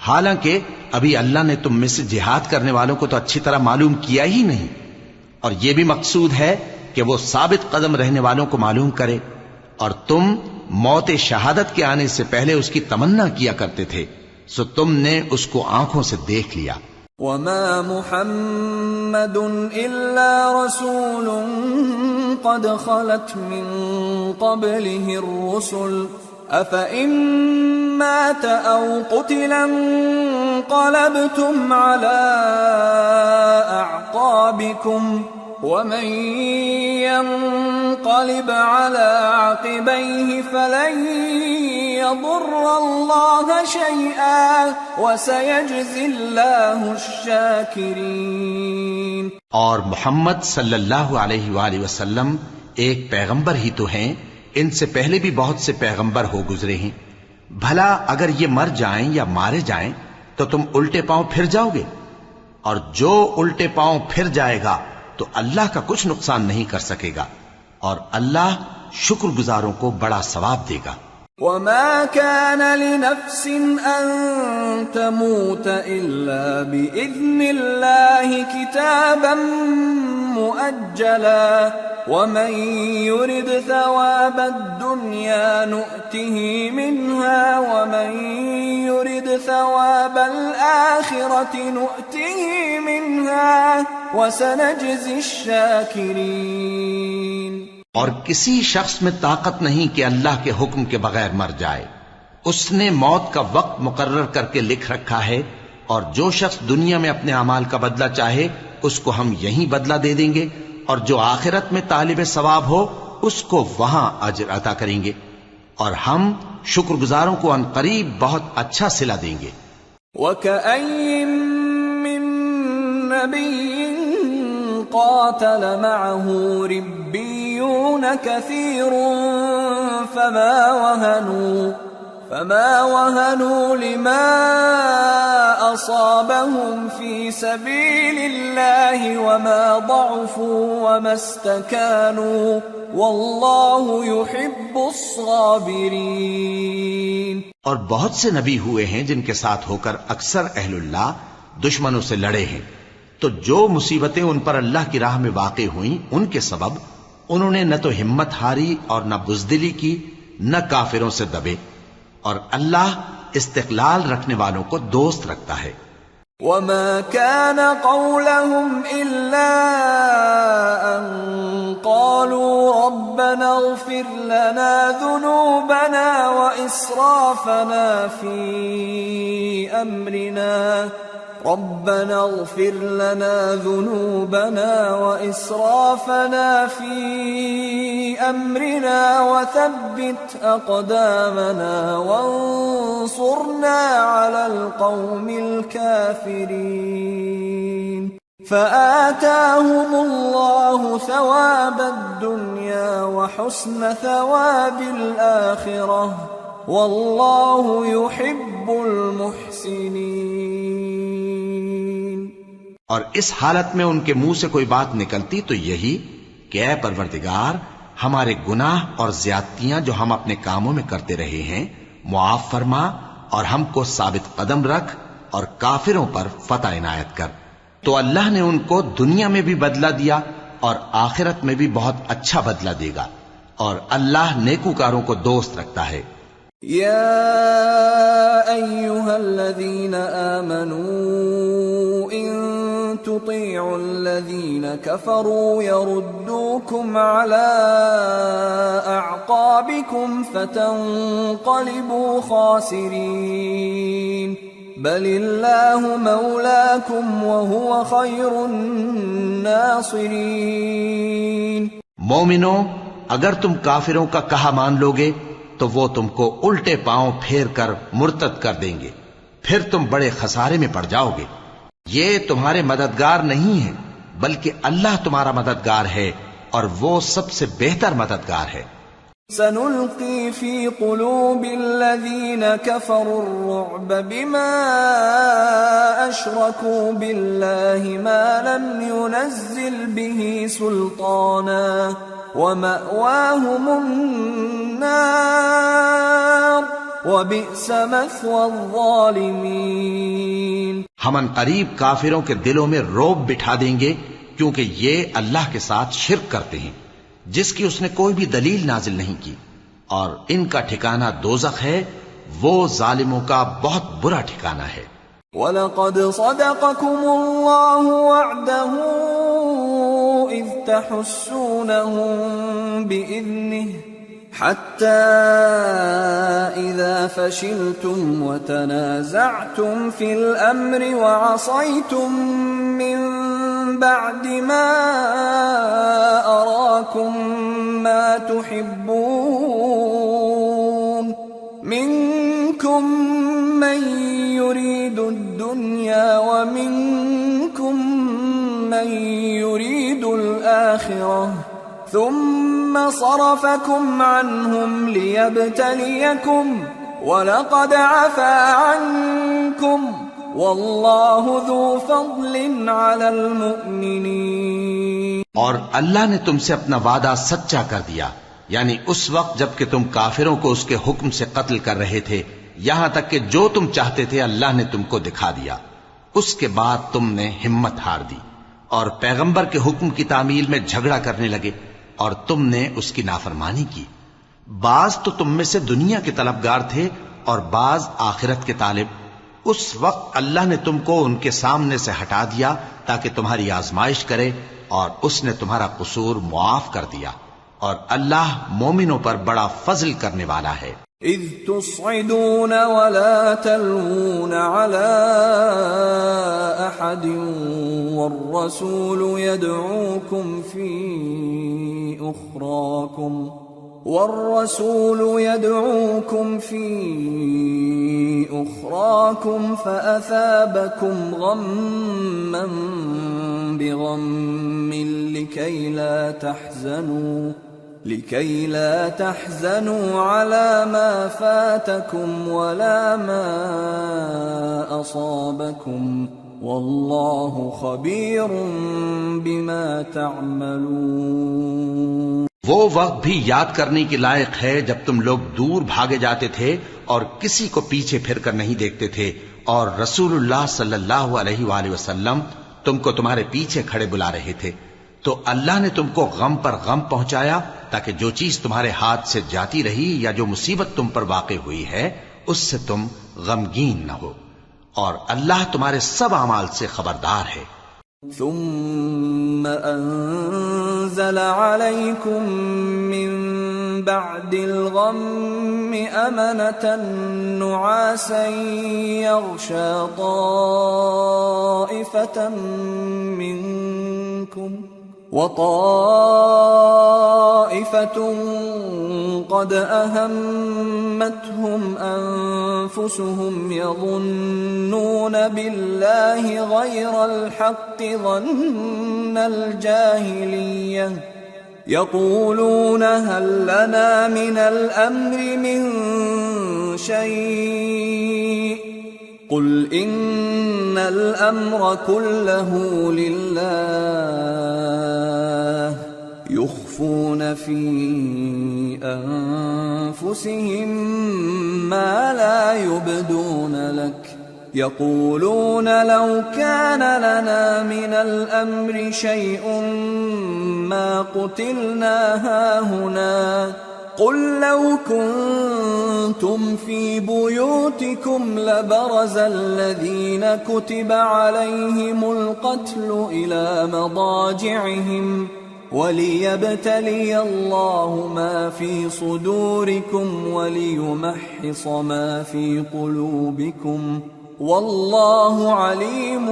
حالانکہ ابھی اللہ نے تم میں سے جہاد کرنے والوں کو تو اچھی طرح معلوم کیا ہی نہیں، اور یہ بھی مقصود ہے کہ وہ ثابت قدم رہنے والوں کو معلوم کرے، اور تم موت شہادت کے آنے سے پہلے اس کی تمنا کیا کرتے تھے، سو تم نے اس کو آنکھوں سے دیکھ لیا۔ وَمَا مُحَمَّدٌ إِلَّا رَسُولٌ قَدْ خَلَتْ مِن قَبْلِهِ الرُّسُلُ أَفَإِن مَّاتَ أَوْ قُتِلَ انقَلَبْتُمْ عَلَى أَعْقَابِكُمْ وَمَن يَنقَلِبْ عَلَى عَقِبَيْهِ فَلَن يَضُرَّ اللَّهَ شَيْئًا وَسَيَجْزِي اللَّهُ الشَّاكِرِينَ۔ اور محمد صلی اللہ علیہ وآلہ وسلم ایک پیغمبر ہی تو ہیں، ان سے پہلے بھی بہت سے پیغمبر ہو گزرے ہیں، بھلا اگر یہ مر جائیں یا مارے جائیں تو تم الٹے پاؤں پھر جاؤ گے؟ اور جو الٹے پاؤں پھر جائے گا تو اللہ کا کچھ نقصان نہیں کر سکے گا، اور اللہ شکر گزاروں کو بڑا ثواب دے گا۔ وما كان لنفس أن تموت إلا بإذن الله كتابا مؤجلا ومن يرد ثواب الدنيا نؤته منها ومن يرد ثواب الآخرة نؤته منها وسنجزي الشاكرين۔ اور کسی شخص میں طاقت نہیں کہ اللہ کے حکم کے بغیر مر جائے، اس نے موت کا وقت مقرر کر کے لکھ رکھا ہے، اور جو شخص دنیا میں اپنے اعمال کا بدلہ چاہے اس کو ہم یہیں بدلہ دے دیں گے، اور جو آخرت میں طالب ثواب ہو اس کو وہاں اجر عطا کریں گے، اور ہم شکر گزاروں کو ان قریب بہت اچھا صلہ دیں گے۔ وَكَأَيٍّ مِّن نَّبِيٍّ قاتل معه ربيون كثير فما وهنوا لما أصابهم في سبيل الله وما ضعفوا وما استكانوا والله يحب الصابرين۔ اور بہت سے نبی ہوئے ہیں جن کے ساتھ ہو کر اکثر اہل اللہ دشمنوں سے لڑے ہیں، تو جو مصیبتیں ان پر اللہ کی راہ میں واقع ہوئیں ان کے سبب انہوں نے نہ تو ہمت ہاری اور نہ بزدلی کی، نہ کافروں سے دبے، اور اللہ استقلال رکھنے والوں کو دوست رکھتا ہے۔ وما كان قولهم إلا أن قالوا ربنا اغفر لنا ذنوبنا وإسرافنا في أمرنا ربنا اغفر لنا ذنوبنا وإسرافنا في أمرنا وثبت أقدامنا وانصرنا على القوم الكافرين فآتاهم الله ثواب الدنيا وحسن ثواب الآخرة والله يحب المحسنين۔ اور اس حالت میں ان کے منہ سے کوئی بات نکلتی تو یہی کہ اے پروردگار، ہمارے گناہ اور زیادتیاں جو ہم اپنے کاموں میں کرتے رہے ہیں معاف فرما، اور ہم کو ثابت قدم رکھ اور کافروں پر فتح عنایت کر۔ تو اللہ نے ان کو دنیا میں بھی بدلہ دیا اور آخرت میں بھی بہت اچھا بدلہ دے گا، اور اللہ نیکوکاروں کو دوست رکھتا ہے۔ يا أيها الذين آمنوا إن تطيعوا الذين كفروا يردوكم على أعقابكم فتنقلبوا خاسرين بل الله مولاكم وهو خير الناصرين۔ مومنو، اگر تم کافروں کا کہا مان لوگے تو وہ تم کو الٹے پاؤں پھیر کر مرتد کر دیں گے، پھر تم بڑے خسارے میں پڑ جاؤ گے۔ یہ تمہارے مددگار نہیں ہیں بلکہ اللہ تمہارا مددگار ہے، اور وہ سب سے بہتر مددگار ہے۔ سنلقي في قلوب الذين كفروا الرعب بما أشركوا بالله ما لم ينزل به سلطانا ومأواهم النار وبئس مثوى الظالمين۔ ہم ان قریب کافروں کے دلوں میں رعب بٹھا دیں گے، کیونکہ یہ اللہ کے ساتھ شرک کرتے ہیں جس کی اس نے کوئی بھی دلیل نازل نہیں کی، اور ان کا ٹھکانہ دوزخ ہے، وہ ظالموں کا بہت برا ٹھکانہ ہے۔ وَلَقَدْ صَدَقَكُمُ اللَّهُ وَعْدَهُ إِذْ تَحُسُّونَهُم بِإِذْنِهِ حَتَّى إِذَا فَشِلْتُمْ وَتَنَازَعْتُمْ فِي الْأَمْرِ وَعَصَيْتُمْ مِنْ بَعْدِ مَا أَرَاكُمْ مَا تُحِبُّونَ مِنْكُمْ مَنْ يُرِيدُ الدُّنْيَا وَمِنْكُمْ مَنْ يُرِيدُ الْآخِرَةَ ثم صرفكم عنهم ليبتليكم وَلَقَدْ عَفَا عَنْكُمْ وَاللَّهُ ذُو فَضْلٍ عَلَى الْمُؤْمِنِينَ۔ اور اللہ نے تم سے اپنا وعدہ سچا کر دیا، یعنی اس وقت جب کہ تم کافروں کو اس کے حکم سے قتل کر رہے تھے، یہاں تک کہ جو تم چاہتے تھے اللہ نے تم کو دکھا دیا۔ اس کے بعد تم نے ہمت ہار دی اور پیغمبر کے حکم کی تعمیل میں جھگڑا کرنے لگے اور تم نے اس کی نافرمانی کی۔ بعض تو تم میں سے دنیا کے طلبگار تھے اور بعض آخرت کے طالب۔ اس وقت اللہ نے تم کو ان کے سامنے سے ہٹا دیا تاکہ تمہاری آزمائش کرے، اور اس نے تمہارا قصور معاف کر دیا، اور اللہ مومنوں پر بڑا فضل کرنے والا ہے۔ اذ تصعدون ولا تلوون على احد والرسول يدعوكم في أخراكم فأثابكم غما بغم لكي لا تحزنوا على ما فاتكم ولا ما أصابكم والله خبير بما تعملون۔ وہ وقت بھی یاد کرنے کے لائق ہے جب تم لوگ دور بھاگے جاتے تھے اور کسی کو پیچھے پھر کر نہیں دیکھتے تھے، اور رسول اللہ صلی اللہ علیہ وآلہ وسلم تم کو تمہارے پیچھے کھڑے بلا رہے تھے، تو اللہ نے تم کو غم پر غم پہنچایا تاکہ جو چیز تمہارے ہاتھ سے جاتی رہی یا جو مصیبت تم پر واقع ہوئی ہے اس سے تم غمگین نہ ہو، اور اللہ تمہارے سب اعمال سے خبردار ہے۔ ثم أنزل عليكم من بعد الغم أمنة نعاسا يغشى طائفة منكم وطائفة قد أهمتهم أنفسهم يظنون بالله غير الحق ظن الجاهلية يقولون هل لنا من الأمر من شيء قل إن الأمر كله لله يخفون في أنفسهم ما لا يبدون لك يقولون لو كان لنا من الأمر شيء ما قتلنا هاهنا قل لو كنتم في بيوتكم لبرز الذين كتب عليهم القتل إلى مضاجعهم وليبتلي الله ما في صدوركم وليمحص ما في قلوبكم والله عليم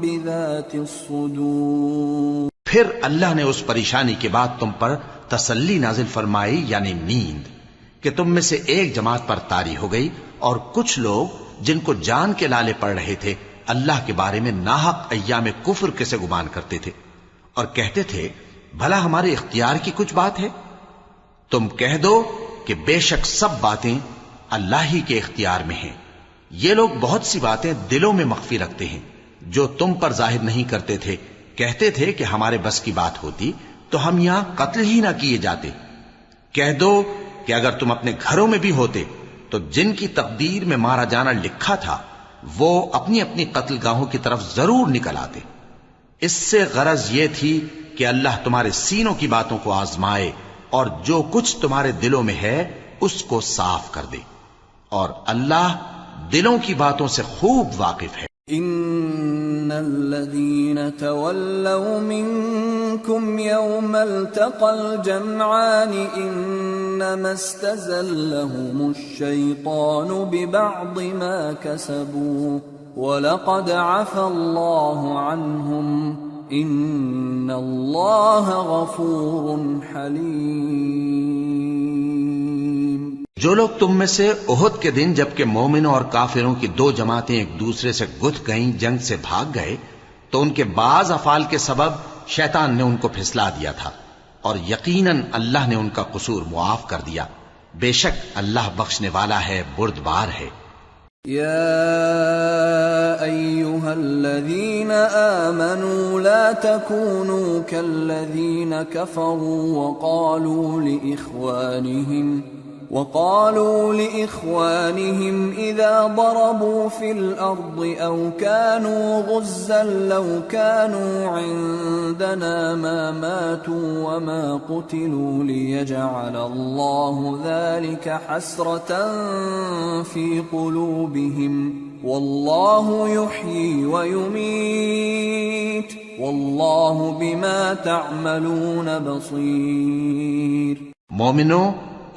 بذات الصدور۔ پھر اللہ نے اس پریشانی کے بعد تم پر تسلی نازل فرمائی، یعنی نیند، کہ تم میں سے ایک جماعت پر طاری ہو گئی، اور کچھ لوگ جن کو جان کے لالے پڑ رہے تھے اللہ کے بارے میں ناحق ایام کفر کے سے گمان کرتے تھے اور کہتے تھے بھلا ہمارے اختیار کی کچھ بات ہے؟ تم کہہ دو کہ بے شک سب باتیں اللہ ہی کے اختیار میں ہیں۔ یہ لوگ بہت سی باتیں دلوں میں مخفی رکھتے ہیں جو تم پر ظاہر نہیں کرتے تھے۔ کہتے تھے کہ ہمارے بس کی بات ہوتی تو ہم یہاں قتل ہی نہ کیے جاتے۔ کہہ دو کہ اگر تم اپنے گھروں میں بھی ہوتے تو جن کی تقدیر میں مارا جانا لکھا تھا وہ اپنی اپنی قتل گاہوں کی طرف ضرور نکل آتے۔ اس سے غرض یہ تھی کہ اللہ تمہارے سینوں کی باتوں کو آزمائے اور جو کچھ تمہارے دلوں میں ہے اس کو صاف کر دے، اور اللہ دلوں کی باتوں سے خوب واقف ہے۔ ان الذين تولوا منكم يوم التقى الجمعان انما استزلهم الشيطان ببعض ما كسبوا ولقد عفى الله عنهم ان الله غفور حليم۔ جو لوگ تم میں سے احد کے دن جبکہ مومنوں اور کافروں کی دو جماعتیں ایک دوسرے سے گتھ گئیں، جنگ سے بھاگ گئے، تو ان کے بعض افعال کے سبب شیطان نے ان کو پھسلا دیا تھا، اور یقیناً اللہ نے ان کا قصور معاف کر دیا. بے شک اللہ بخشنے والا ہے، بردبار ہے. يا أيها الذين آمنوا لا تكونوا كالذين كفروا وقالوا لإخوانهم إذا ضربوا في الأرض أو كانوا غزا لو كانوا عندنا ما ماتوا وما قتلوا ليجعل الله ذلك حسرة في قلوبهم والله يحيي ويميت والله بما تعملون بصير. مومنو،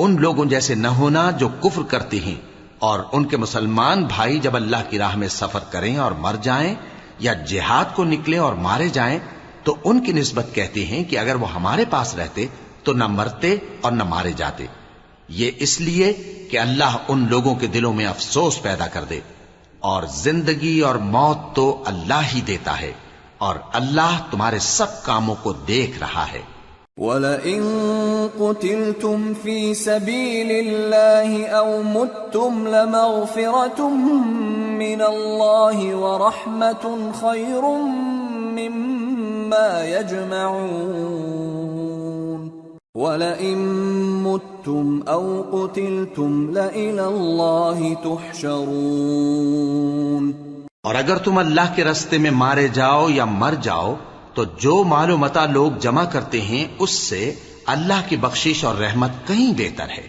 ان لوگوں جیسے نہ ہونا جو کفر کرتے ہیں، اور ان کے مسلمان بھائی جب اللہ کی راہ میں سفر کریں اور مر جائیں یا جہاد کو نکلیں اور مارے جائیں تو ان کی نسبت کہتے ہیں کہ اگر وہ ہمارے پاس رہتے تو نہ مرتے اور نہ مارے جاتے. یہ اس لیے کہ اللہ ان لوگوں کے دلوں میں افسوس پیدا کر دے. اور زندگی اور موت تو اللہ ہی دیتا ہے، اور اللہ تمہارے سب کاموں کو دیکھ رہا ہے. وَلَئِن قُتِلْتُمْ فِي سَبِيلِ اللَّهِ أَوْ مُتُّمْ لَمَغْفِرَةٌ مِّنَ اللَّهِ وَرَحْمَةٌ خَيْرٌ مِّمَّا يَجْمَعُونَ. وَلَئِن مُتُّمْ أَوْ قُتِلْتُمْ لَإِلَى اللَّهِ تُحْشَرُونَ. اور اگر تم اللہ کے راستے میں مارے جاؤ یا مر جاؤ تو جو مال و متاع لوگ جمع کرتے ہیں اس سے اللہ کی بخشش اور رحمت کہیں بہتر ہے.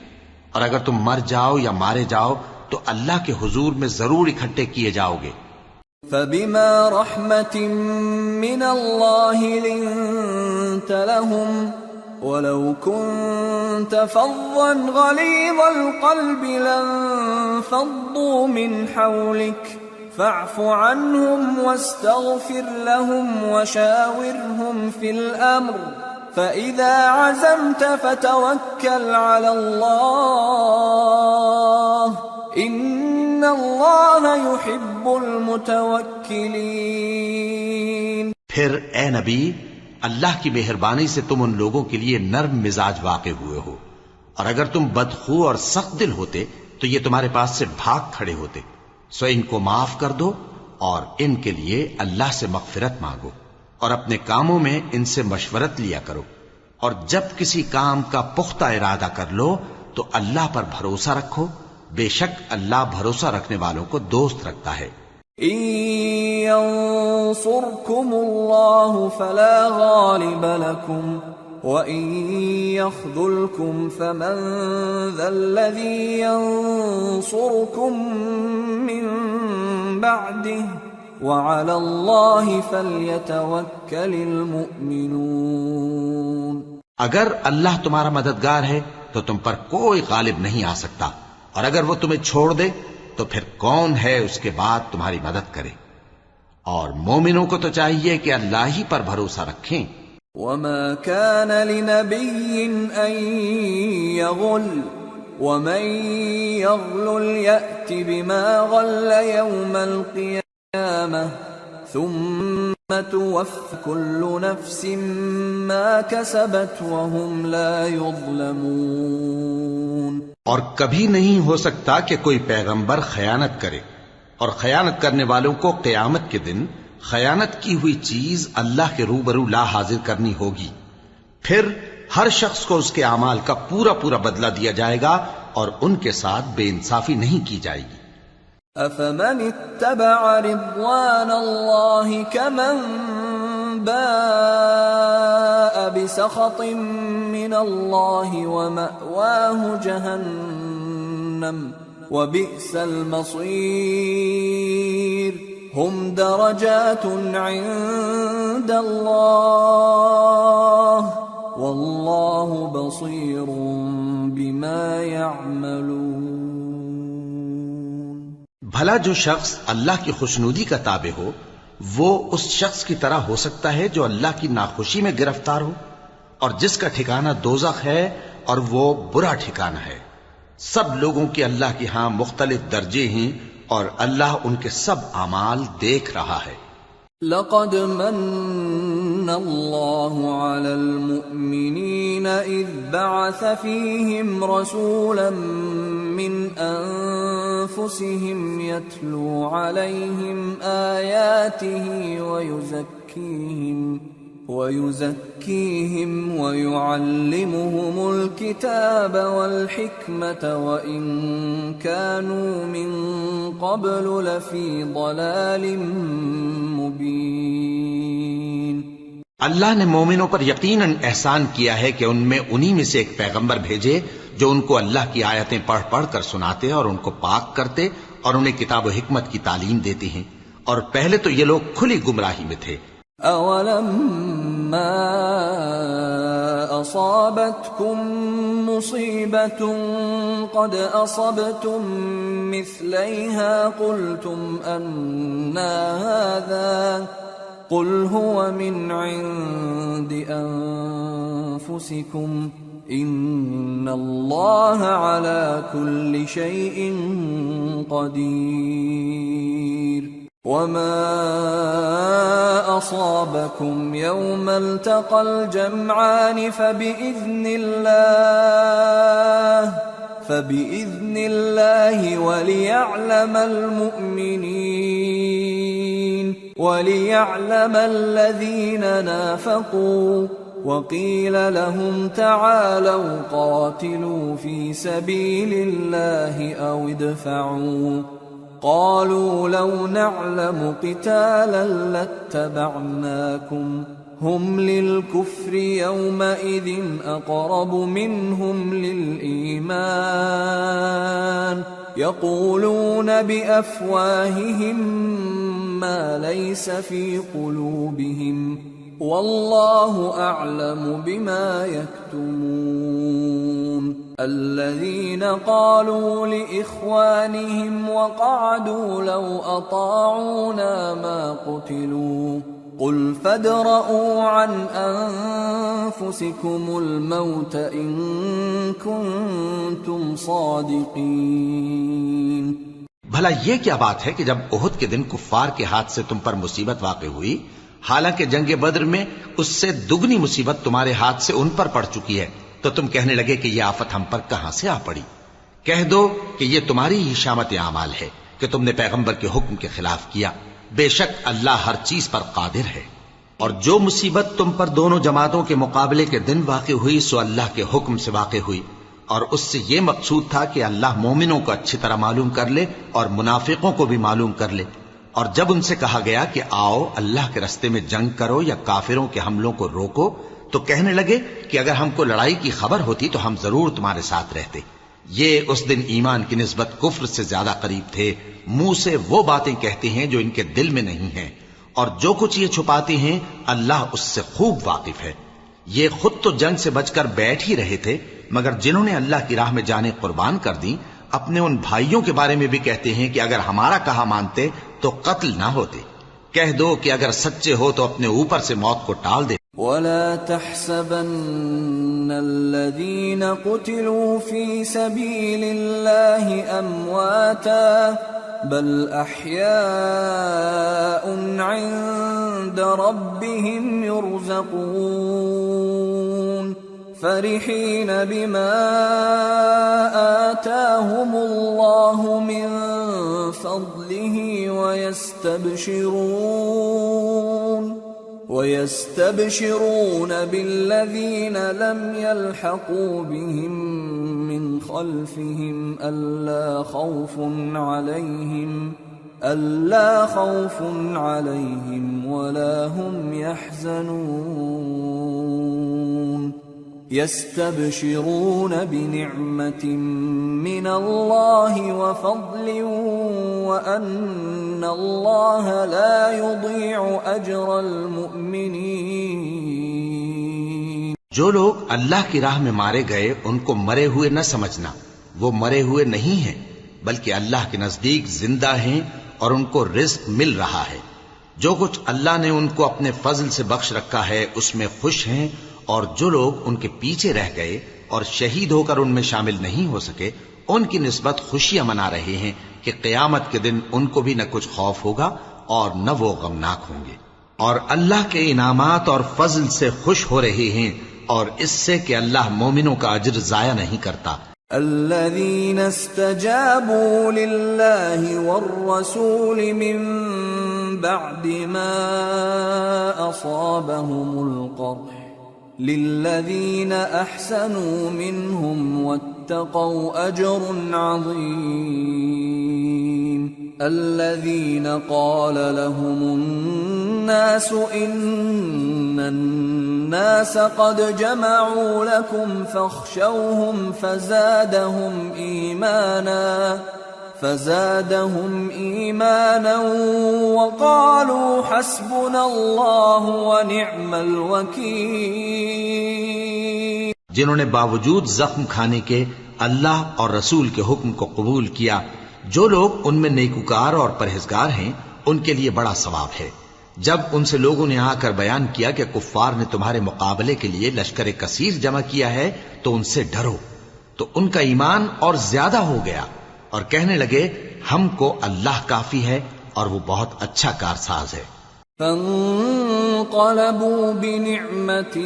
اور اگر تم مر جاؤ یا مارے جاؤ تو اللہ کے حضور میں ضرور اکٹھے کیے جاؤ گے. فَبِمَا رَحْمَةٍ مِّنَ اللَّهِ لِنتَ لَهُمْ وَلَوْ كُنتَ فَظًّا غَلِيظَ الْقَلْبِ لَانفَضُّوا مِنْ حَوْلِكَ فاعف عنهم واستغفر لهم وشاورهم في الأمر فإذا عزمت فتوكل على الله إن الله يحب المتوكلين. پھر اے نبی، اللہ کی مہربانی سے تم ان لوگوں کے لیے نرم مزاج واقع ہوئے ہو، اور اگر تم بدخو اور سخت دل ہوتے تو یہ تمہارے پاس سے بھاگ کھڑے ہوتے. سو ان کو معاف کر دو اور ان کے لیے اللہ سے مغفرت مانگو، اور اپنے کاموں میں ان سے مشورت لیا کرو، اور جب کسی کام کا پختہ ارادہ کر لو تو اللہ پر بھروسہ رکھو. بے شک اللہ بھروسہ رکھنے والوں کو دوست رکھتا ہے. إن ينصركم الله فلا غالب لكم وَإِن يَخْذُلْكُمْ فَمَنْ ذَا الَّذِي يَنصُرُكُمْ مِنْ بَعْدِهِ وَعَلَى اللَّهِ فَلْيَتَوَكَّلِ الْمُؤْمِنُونَ. اگر اللہ تمہارا مددگار ہے تو تم پر کوئی غالب نہیں آ سکتا، اور اگر وہ تمہیں چھوڑ دے تو پھر کون ہے اس کے بعد تمہاری مدد کرے. اور مومنوں کو تو چاہیے کہ اللہ ہی پر بھروسہ رکھیں. وَمَا كَانَ لِنَبِيٍّ أَن يَغُلَّ وَمَن يَغْلُلْ يَأْتِ بِمَا غَلَّ يَوْمَ الْقِيَامَةِ ثُمَّ تُوَفَّى كُلُّ نَفْسٍ مَا كَسَبَتْ وَهُمْ لَا يُظْلَمُونَ. اور کبھی نہیں ہو سکتا کہ کوئی پیغمبر خیانت کرے، اور خیانت کرنے والوں کو قیامت کے دن خیانت کی ہوئی چیز اللہ کے روبرو لا حاضر کرنی ہوگی. پھر ہر شخص کو اس کے اعمال کا پورا پورا بدلہ دیا جائے گا، اور ان کے ساتھ بے انصافی نہیں کی جائے گی. أَفَمَنِ اتَّبَعَ رِضْوَانَ اللَّهِ كَمَنْ بَاءَ بِسَخَطٍ مِّنَ اللَّهِ وَمَأْوَاهُ جَهَنَّمُ وَبِئْسَ الْمَصِيرُ. هُمْ دَرَجَاتٌ عِندَ اللَّهِ وَاللَّهُ بَصِيرٌ بِمَا يَعْمَلُونَ. بھلا جو شخص اللہ کی خوشنودی کا تابع ہو وہ اس شخص کی طرح ہو سکتا ہے جو اللہ کی ناخوشی میں گرفتار ہو، اور جس کا ٹھکانہ دوزخ ہے اور وہ برا ٹھکانہ ہے. سب لوگوں کے اللہ کے ہاں مختلف درجے ہیں، اور اللہ ان کے سب اعمال دیکھ رہا ہے. لقد من الله على المؤمنين إذ بعث فيهم رسولا من أنفسهم يتلو عليهم آياته ويزكيهم ويعلمهم الكتاب والحكمة وإن كانوا من قبل لفي ضلال مبين۔ اللہ نے مومنوں پر یقیناً احسان کیا ہے کہ ان میں انہی میں سے ایک پیغمبر بھیجے جو ان کو اللہ کی آیتیں پڑھ پڑھ کر سناتے اور ان کو پاک کرتے اور انہیں کتاب و حکمت کی تعلیم دیتے ہیں، اور پہلے تو یہ لوگ کھلی گمراہی میں تھے۔ أَوَلَمَّا أَصَابَتْكُم مُّصِيبَةٌ قَدْ أَصَبْتُم مِّثْلَيْهَا قُلْتُمْ أَنَّىٰ هَٰذَا قُلْ هُوَ مِنْ عِندِ أَنفُسِكُمْ إِنَّ اللَّهَ عَلَىٰ كُلِّ شَيْءٍ قَدِيرٌ۔ وَمَا أَصَابَكُمْ يَوْمَ الْتَقَى الْجَمْعَانِ فَبِإِذْنِ اللَّهِ وَلِيَعْلَمَ الَّذِينَ نَافَقُوا وَقِيلَ لَهُمْ تَعَالَوْا قَاتِلُوا فِي سَبِيلِ اللَّهِ أَوِ ادْفَعُوا قالوا لو نعلم قتالا لاتبعناكم هم للكفر يومئذ أقرب منهم للإيمان يقولون بأفواههم ما ليس في قلوبهم والله أعلم بما يكتمون۔ الذين قالوا لإخوانهم وقعدوا لو أطاعونا ما قتلوا قل فادرءوا عن أنفسكم الموت إن كنتم صادقين۔ بھلا یہ کیا بات ہے کہ جب احد کے دن کفار کے ہاتھ سے تم پر مصیبت واقع ہوئی، حالانکہ جنگ بدر میں اس سے دگنی مصیبت تمہارے ہاتھ سے ان پر پڑ چکی ہے، تو تم کہنے لگے کہ یہ آفت ہم پر کہاں سے آ پڑی؟ کہہ دو کہ یہ تمہاری ہی شامت اعمال ہے کہ تم نے پیغمبر کے حکم کے خلاف کیا، بے شک اللہ ہر چیز پر قادر ہے۔ اور جو مصیبت تم پر دونوں جماعتوں کے مقابلے کے دن واقع ہوئی سو اللہ کے حکم سے واقع ہوئی، اور اس سے یہ مقصود تھا کہ اللہ مومنوں کو اچھی طرح معلوم کر لے اور منافقوں کو بھی معلوم کر لے۔ اور جب ان سے کہا گیا کہ آؤ اللہ کے رستے میں جنگ کرو یا کافروں کے حملوں کو روکو، تو کہنے لگے کہ اگر ہم کو لڑائی کی خبر ہوتی تو ہم ضرور تمہارے ساتھ رہتے۔ یہ اس دن ایمان کی نسبت کفر سے زیادہ قریب تھے، منہ سے وہ باتیں کہتے ہیں جو ان کے دل میں نہیں ہیں، اور جو کچھ یہ چھپاتے ہیں اللہ اس سے خوب واقف ہے۔ یہ خود تو جنگ سے بچ کر بیٹھ ہی رہے تھے، مگر جنہوں نے اللہ کی راہ میں جانیں قربان کر دی اپنے ان بھائیوں کے بارے میں بھی کہتے ہیں کہ اگر ہمارا کہا مانتے تو قتل نہ ہوتے۔ کہہ دو کہ اگر سچے ہو تو اپنے اوپر سے موت کو ٹال دے۔ وَلَا تَحْسَبَنَّ الَّذِينَ قُتِلُوا فِي سَبِيلِ اللَّهِ أَمْوَاتًا بَلْ أَحْيَاءٌ عِندَ رَبِّهِمْ يُرْزَقُونَ فَرِحِينَ بِمَا آتَاهُمُ اللَّهُ مِنْ فَضْلِهِ وَيَسْتَبْشِرُونَ بِالَّذِينَ لَمْ يَلْحَقُوا بِهِمْ مِنْ خَلْفِهِمْ أَلَّا خَوْفٌ عَلَيْهِمْ وَلَا هُمْ يَحْزَنُونَ۔ يَسْتَبْشِرُونَ بِنِعْمَةٍ مِّنَ اللَّهِ وَفَضْلٍ وَأَنَّ اللَّهَ لَا يُضِيعُ أَجْرَ الْمُؤْمِنِينَ۔ جو لوگ اللہ کی راہ میں مارے گئے ان کو مرے ہوئے نہ سمجھنا، وہ مرے ہوئے نہیں ہیں بلکہ اللہ کے نزدیک زندہ ہیں اور ان کو رزق مل رہا ہے۔ جو کچھ اللہ نے ان کو اپنے فضل سے بخش رکھا ہے اس میں خوش ہیں، اور جو لوگ ان کے پیچھے رہ گئے اور شہید ہو کر ان میں شامل نہیں ہو سکے ان کی نسبت خوشیاں منا رہے ہیں کہ قیامت کے دن ان کو بھی نہ کچھ خوف ہوگا اور نہ وہ غمناک ہوں گے۔ اور اللہ کے انعامات اور فضل سے خوش ہو رہے ہیں اور اس سے کہ اللہ مومنوں کا اجر ضائع نہیں کرتا. الذين استجابوا لله والرسول من بعد ما أصابهم القرح للذين أحسنوا منهم واتقوا أجر عظيم. الذين قال لهم الناس إن الناس قد جمعوا لكم فاخشوهم فزادهم إيمانا وقالوا حسبنا الله ونعم الوكيل. جنہوں نے باوجود زخم کھانے کے اللہ اور رسول کے حکم کو قبول کیا، جو لوگ ان میں نیکوکار اور پرہیزگار ہیں ان کے لیے بڑا ثواب ہے. جب ان سے لوگوں نے آ کر بیان کیا کہ کفار نے تمہارے مقابلے کے لیے لشکر کثیر جمع کیا ہے تو ان سے ڈرو، تو ان کا ایمان اور زیادہ ہو گیا اور کہنے لگے ہم کو اللہ کافی ہے اور وہ بہت اچھا کارساز ہے. فانقلبوا بنعمة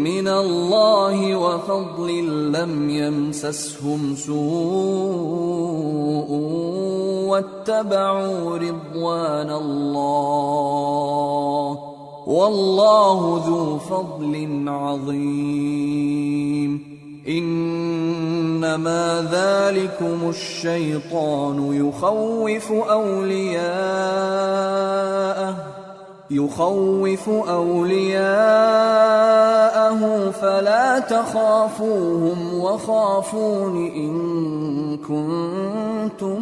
من الله وفضل لم يمسسهم سوء واتبعوا رضوان الله والله ذو فضل عظيم. انما ذلكم الشيطان يخوف أولياءه فلا تخافوهم وخافون إن كنتم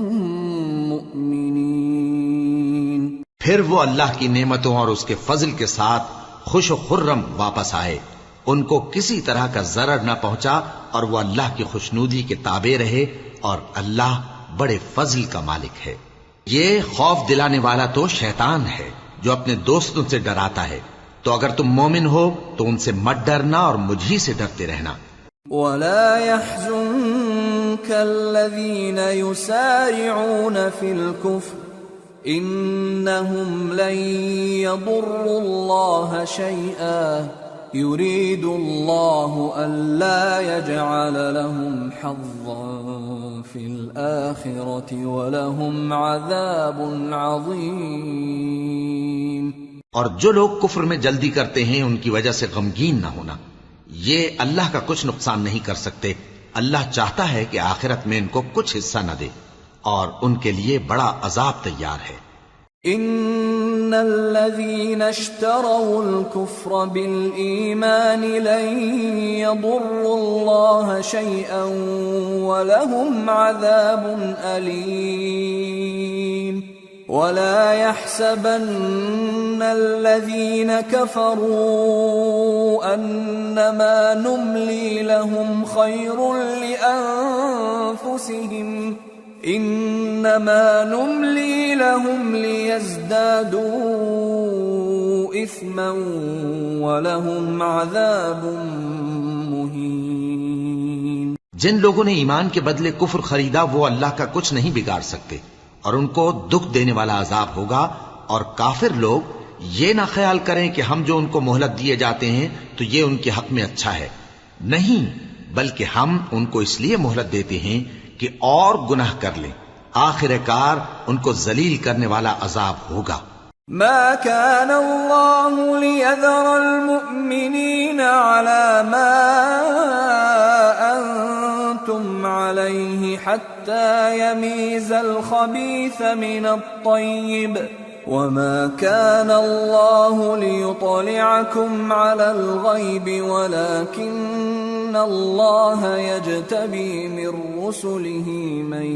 مؤمنين. پھر وہ اللہ کی نعمتوں اور اس کے فضل کے ساتھ خوش و خرم واپس آئے. ان کو کسی طرح کا ضرر نہ پہنچا اور وہ اللہ کی خوشنودی کے تابع رہے اور اللہ بڑے فضل کا مالک ہے. یہ خوف دلانے والا تو شیطان ہے جو اپنے دوستوں سے ڈراتا ہے، تو اگر تم مومن ہو تو ان سے مت ڈرنا اور مجھ ہی سے ڈرتے رہنا. وَلَا يَحْزُنكَ الَّذِينَ يُسَارِعُونَ فِي الْكُفْرِ إِنَّهُمْ لَن يَضُرُّوا اللَّهَ شَيْئًا يُرِيدُ اللَّهُ أَلَّا يَجْعَلَ لَهُمْ حَظًّا فِي الْآخِرَةِ وَلَهُمْ عَذَابٌ عَظِيمٌ. اور جو لوگ کفر میں جلدی کرتے ہیں ان کی وجہ سے غمگین نہ ہونا، یہ اللہ کا کچھ نقصان نہیں کر سکتے. اللہ چاہتا ہے کہ آخرت میں ان کو کچھ حصہ نہ دے اور ان کے لیے بڑا عذاب تیار ہے. ان الذين اشتروا الكفر بالإيمان لن يضروا الله شيئا ولهم عذاب أليم. ولا يحسبن الذين كفروا أنما نملي لهم خير لأنفسهم إنما نملي لهم ليزدادوا إثما ولهم عذاب مهين. جن لوگوں نے ایمان کے بدلے کفر خریدا وہ اللہ کا کچھ نہیں بگاڑ سکتے اور ان کو دکھ دینے والا عذاب ہوگا. اور کافر لوگ یہ نہ خیال کریں کہ ہم جو ان کو مہلت دیے جاتے ہیں تو یہ ان کے حق میں اچھا ہے. نہیں، بلکہ ہم ان کو اس لیے مہلت دیتے ہیں کہ اور گناہ کر لیں. آخر کار ان کو ذلیل کرنے والا عذاب ہوگا. ما كان الله ليذر المؤمنين على ما أنتم عليه حتى يميز الخبيث من الطيب وما كان الله ليطلعكم على الغيب ولكن الله يجتبي من رسله من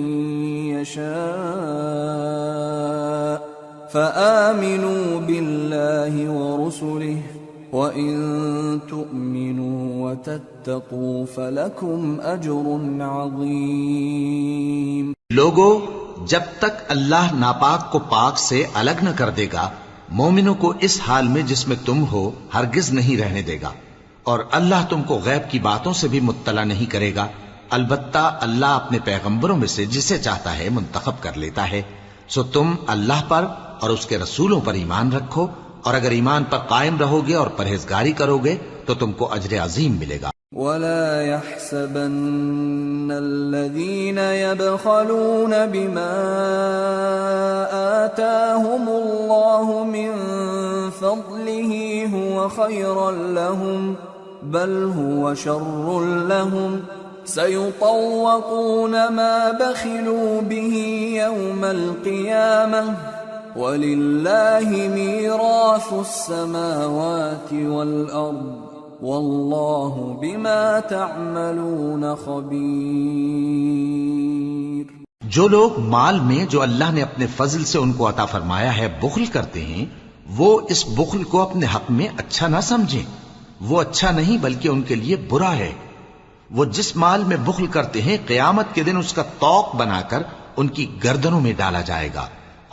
يشاء فآمنوا بالله ورسله وإن تؤمنوا وتتقوا فلكم أجر عظيم. لوگو، جب تک اللہ ناپاک کو پاک سے الگ نہ کر دے گا مومنوں کو اس حال میں جس میں تم ہو ہرگز نہیں رہنے دے گا. اور اللہ تم کو غیب کی باتوں سے بھی مطلع نہیں کرے گا. البتہ اللہ اپنے پیغمبروں میں سے جسے چاہتا ہے منتخب کر لیتا ہے. سو تم اللہ پر اور اس کے رسولوں پر ایمان رکھو اور اگر ایمان پر قائم رہو گے اور پرہیزگاری کرو گے تو تم کو اجر عظیم ملے گا۔ ولا يحسبن الذين يبخلون بما آتاهم الله من فضله هو خيرا لهم بل هو شر لهم سيطوقون ما بخلوا به يوم القيامة وَلِلَّهِ مِيرَاثُ السَّمَاوَاتِ وَالْأَرْضِ وَاللَّهُ بِمَا تَعْمَلُونَ خَبِيرٌ۔ جو لوگ مال میں جو اللہ نے اپنے فضل سے ان کو عطا فرمایا ہے بخل کرتے ہیں، وہ اس بخل کو اپنے حق میں اچھا نہ سمجھیں، وہ اچھا نہیں بلکہ ان کے لیے برا ہے۔ وہ جس مال میں بخل کرتے ہیں قیامت کے دن اس کا طوق بنا کر ان کی گردنوں میں ڈالا جائے گا،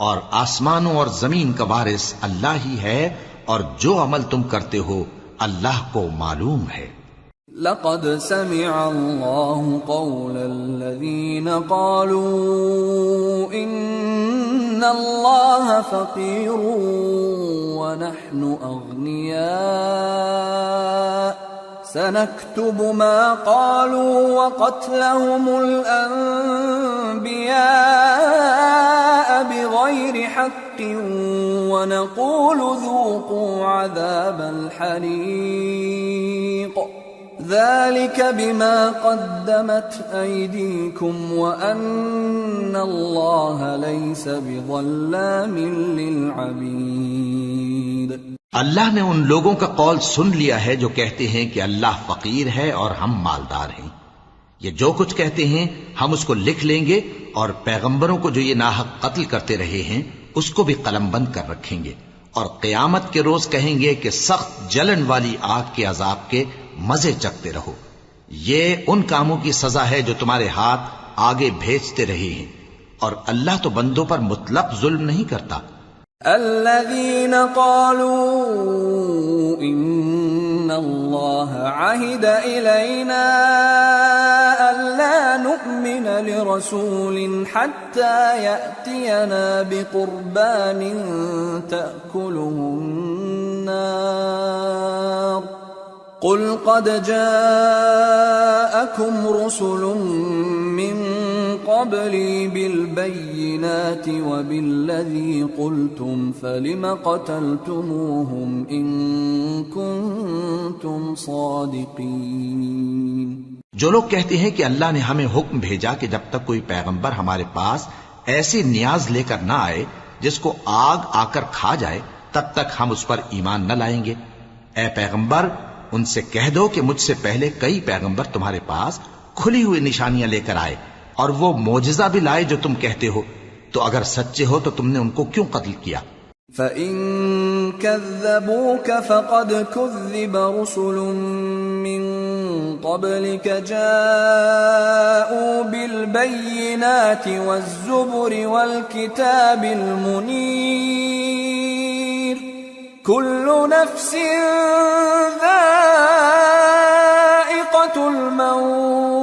اور آسمانوں اور زمین کا وارث اللہ ہی ہے، اور جو عمل تم کرتے ہو اللہ کو معلوم ہے۔ لقد سمع الله قول الذين قالوا إن الله فقير ونحن أغنياء سنكتب ما قالوا وقتلهم الأنبياء بغير حق ونقول ذوقوا عذاب الحريق ذلك بما قدمت أيديكم وأن الله ليس بظلام للعبيد۔ اللہ نے ان لوگوں کا قول سن لیا ہے جو کہتے ہیں کہ اللہ فقیر ہے اور ہم مالدار ہیں۔ یہ جو کچھ کہتے ہیں ہم اس کو لکھ لیں گے، اور پیغمبروں کو جو یہ ناحق قتل کرتے رہے ہیں اس کو بھی قلم بند کر رکھیں گے، اور قیامت کے روز کہیں گے کہ سخت جلن والی آگ کے عذاب کے مزے چکھتے رہو۔ یہ ان کاموں کی سزا ہے جو تمہارے ہاتھ آگے بھیجتے رہے ہیں، اور اللہ تو بندوں پر مطلق ظلم نہیں کرتا۔ الذين قالوا إن الله عهد إلينا ألا نؤمن لرسول حتى يأتينا بقربان تأكله النار قل قد جاءكم رسل من قبلي بالبينات وبالذي قلتم فلم قتلتموهم إن كنتم صادقين۔ جو لوگ کہتے ہیں کہ اللہ نے ہمیں حکم بھیجا کہ جب تک کوئی پیغمبر ہمارے پاس ایسی نیاز لے کر نہ آئے جس کو آگ آ کر کھا جائے تب تک ہم اس پر ایمان نہ لائیں گے۔ اے پیغمبر ان سے کہہ دو کہ مجھ سے پہلے کئی پیغمبر تمہارے پاس کھلی ہوئی نشانیاں لے کر آئے اور وہ معجزہ بھی لائے جو تم کہتے ہو، تو اگر سچے ہو تو تم نے ان کو کیوں قتل کیا؟ فَإِن كَذَّبُوكَ فَقَدْ كُذِّبَ رُسُلٌ مِّن قَبْلِكَ جَاءُوا بِالْبَيِّنَاتِ وَالزُّبُرِ وَالْكِتَابِ الْمُنِيرِ كُلُّ نَفْسٍ ذَائِقَةُ الْمَوْتِ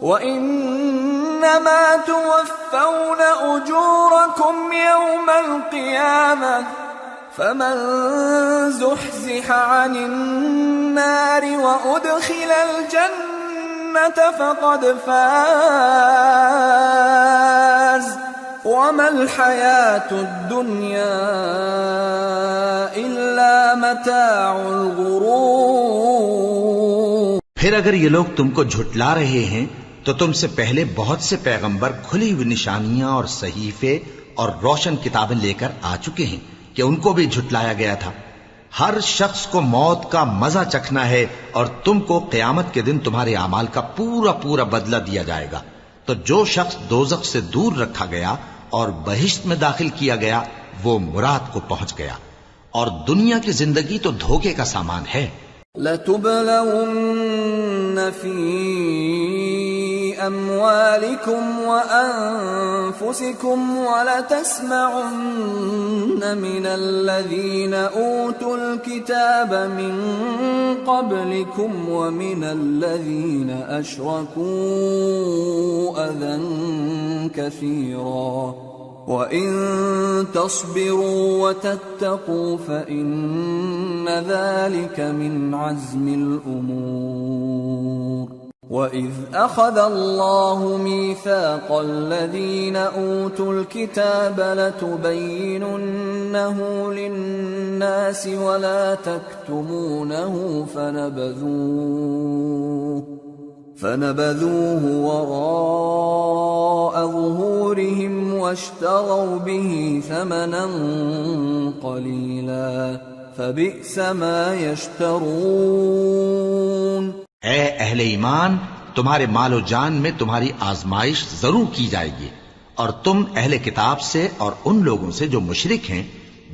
وَإِنَّمَا تُوَفَّوْنَ أُجُورَكُمْ يَوْمَ الْقِيَامَةِ فَمَنْ زُحْزِحَ عَنِ النَّارِ وَأُدْخِلَ الْجَنَّةَ فَقَدْ فَازَ وَمَا الْحَيَاةُ الدُّنْيَا إِلَّا مَتَاعُ الْغُرُورِ۔ پھر اگر یہ لوگ تم کو جھٹلا رہے ہیں تو تم سے پہلے بہت سے پیغمبر کھلی ہوئی نشانیاں اور صحیفے اور روشن کتابیں لے کر آ چکے ہیں کہ ان کو بھی جھٹلایا گیا تھا۔ ہر شخص کو موت کا مزہ چکھنا ہے، اور تم کو قیامت کے دن تمہارے اعمال کا پورا پورا بدلہ دیا جائے گا۔ تو جو شخص دوزخ سے دور رکھا گیا اور بہشت میں داخل کیا گیا وہ مراد کو پہنچ گیا، اور دنیا کی زندگی تو دھوکے کا سامان ہے۔ لَتُبْلَوُنَّ فِي أَمْوَالِكُمْ وَأَنفُسِكُمْ وَلَتَسْمَعُنَّ مِنَ الَّذِينَ أُوتُوا الْكِتَابَ مِنْ قَبْلِكُمْ وَمِنَ الَّذِينَ أَشْرَكُوا أَذًى كَثِيرًا وَإِن تصبروا وتتقوا فإن ذلك من عزم الأمور وَإِذْ أَخَذَ اللَّهُ مِيثَاقَ الَّذِينَ أُوتُوا الْكِتَابَ لَتُبَيِّنُنَّهُ لِلنَّاسِ وَلَا تَكْتُمُونَهُ فَنَبَذُوهُ وَرَاءَ ظُهُورِهِمْ وَاشْتَرَوْا بِهِ ثَمَنًا قَلِيلًا فَبِئْسَ مَا يَشْتَرُونَ۔ اے اہل ایمان، تمہارے مال و جان میں تمہاری آزمائش ضرور کی جائے گی، اور تم اہل کتاب سے اور ان لوگوں سے جو مشرک ہیں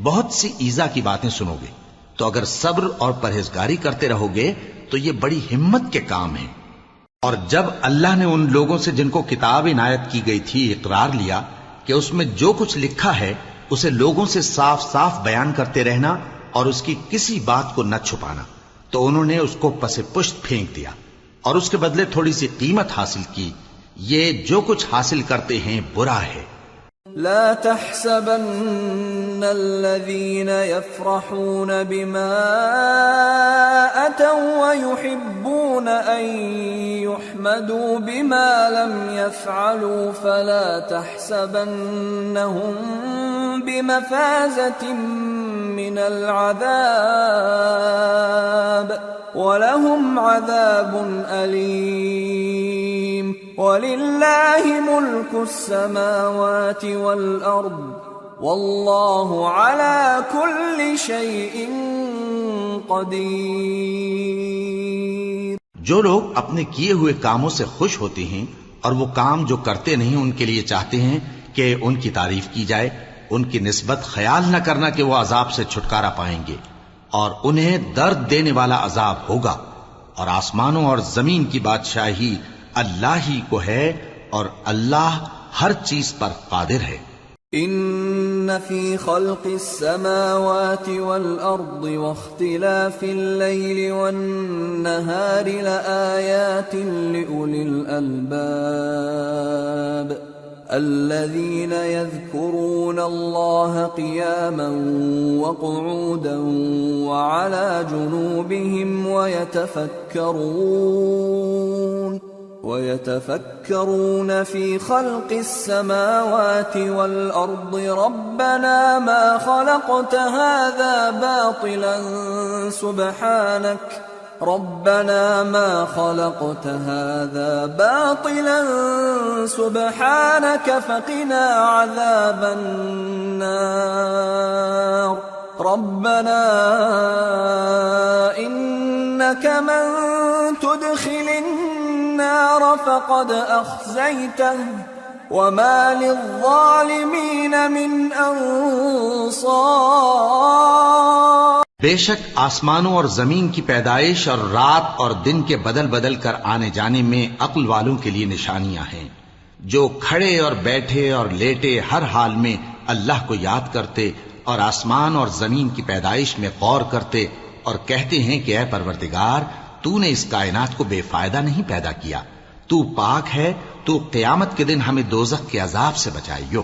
بہت سی ایذا کی باتیں سنو گے، تو اگر صبر اور پرہیزگاری کرتے رہو گے تو یہ بڑی ہمت کے کام ہیں۔ اور جب اللہ نے ان لوگوں سے جن کو کتاب عنایت کی گئی تھی اقرار لیا کہ اس میں جو کچھ لکھا ہے اسے لوگوں سے صاف صاف بیان کرتے رہنا اور اس کی کسی بات کو نہ چھپانا، تو انہوں نے اس کو پس پشت پھینک دیا اور اس کے بدلے تھوڑی سی قیمت حاصل کی۔ یہ جو کچھ حاصل کرتے ہیں برا ہے۔ لا تحسبن الذين يفرحون بما أتوا ويحبون أن يحمدوا بما لم يفعلوا فلا تحسبنهم بمفازة من العذاب ولهم عذاب أليم ولله ملك السماوات والأرض والله على كل شيء قدير۔ جو لوگ اپنے کیے ہوئے کاموں سے خوش ہوتے ہیں اور وہ کام جو کرتے نہیں ان کے لیے چاہتے ہیں کہ ان کی تعریف کی جائے، ان کی نسبت خیال نہ کرنا کہ وہ عذاب سے چھٹکارا پائیں گے، اور انہیں درد دینے والا عذاب ہوگا۔ اور آسمانوں اور زمین کی بادشاہی اللہ ہی کو ہے اور اللہ ہر چیز پر قادر ہے۔ ان فی خلق السماوات والارض واختلاف الليل والنهار لآیات لأولی الالباب الذين يذكرون الله قياما وقعودا وعلى جنوبهم ويتفكرون في خلق السماوات والأرض ربنا ما خلقت هذا باطلا سبحانك فقنا عذاب النار ربنا إنك من تدخل النار فقد أخزيته وما للظالمين من أنصار۔ بے شک آسمانوں اور زمین کی پیدائش اور رات اور دن کے بدل بدل کر آنے جانے میں عقل والوں کے لیے نشانیاں ہیں، جو کھڑے اور بیٹھے اور لیٹے ہر حال میں اللہ کو یاد کرتے اور آسمان اور زمین کی پیدائش میں غور کرتے اور کہتے ہیں کہ اے پروردگار، تو نے اس کائنات کو بے فائدہ نہیں پیدا کیا، تو پاک ہے، تو قیامت کے دن ہمیں دوزخ کے عذاب سے بچائیو۔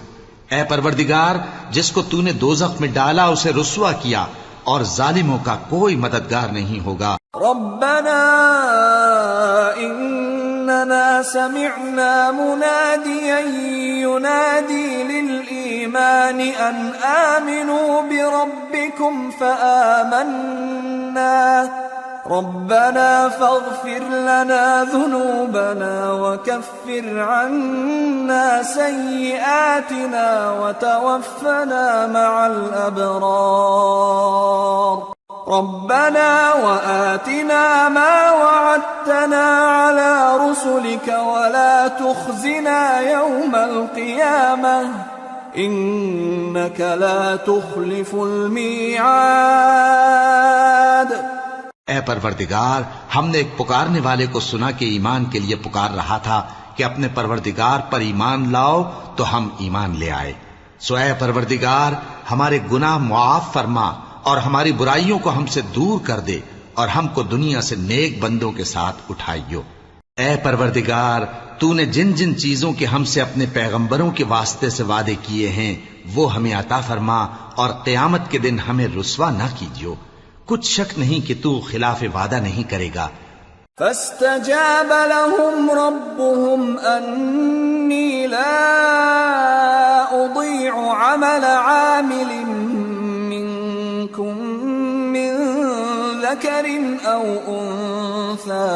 اے پروردگار، جس کو تو نے دوزخ میں ڈالا اسے رسوا کیا، اور ظالموں کا کوئی مددگار نہیں ہوگا۔ ربنا اننا سمعنا مناديا ينادي للإيمان ان آمنوا بربكم فآمنا ربنا فاغفر لنا ذنوبنا وكفر عنا سيئاتنا وتوفنا مع الأبرار ربنا وآتنا ما وعدتنا على رسلك ولا تخزنا يوم القيامة إنك لا تخلف الميعاد۔ اے پروردگار، ہم نے ایک پکارنے والے کو سنا کہ ایمان کے لیے پکار رہا تھا کہ اپنے پروردگار پر ایمان لاؤ، تو ہم ایمان لے آئے۔ سو اے پروردگار، ہمارے گناہ معاف فرما اور ہماری برائیوں کو ہم سے دور کر دے، اور ہم کو دنیا سے نیک بندوں کے ساتھ اٹھائیو۔ اے پروردگار، تو نے جن جن چیزوں کے ہم سے اپنے پیغمبروں کے واسطے سے وعدے کیے ہیں وہ ہمیں عطا فرما، اور قیامت کے دن ہمیں رسوا نہ کیجیو۔ کچھ شک نہیں کہ تو خلاف وعدہ نہیں کرے گا۔ فاستجاب لهم ربهم أني لا أضيع عمل عامل منكم من ذكر أو أنثى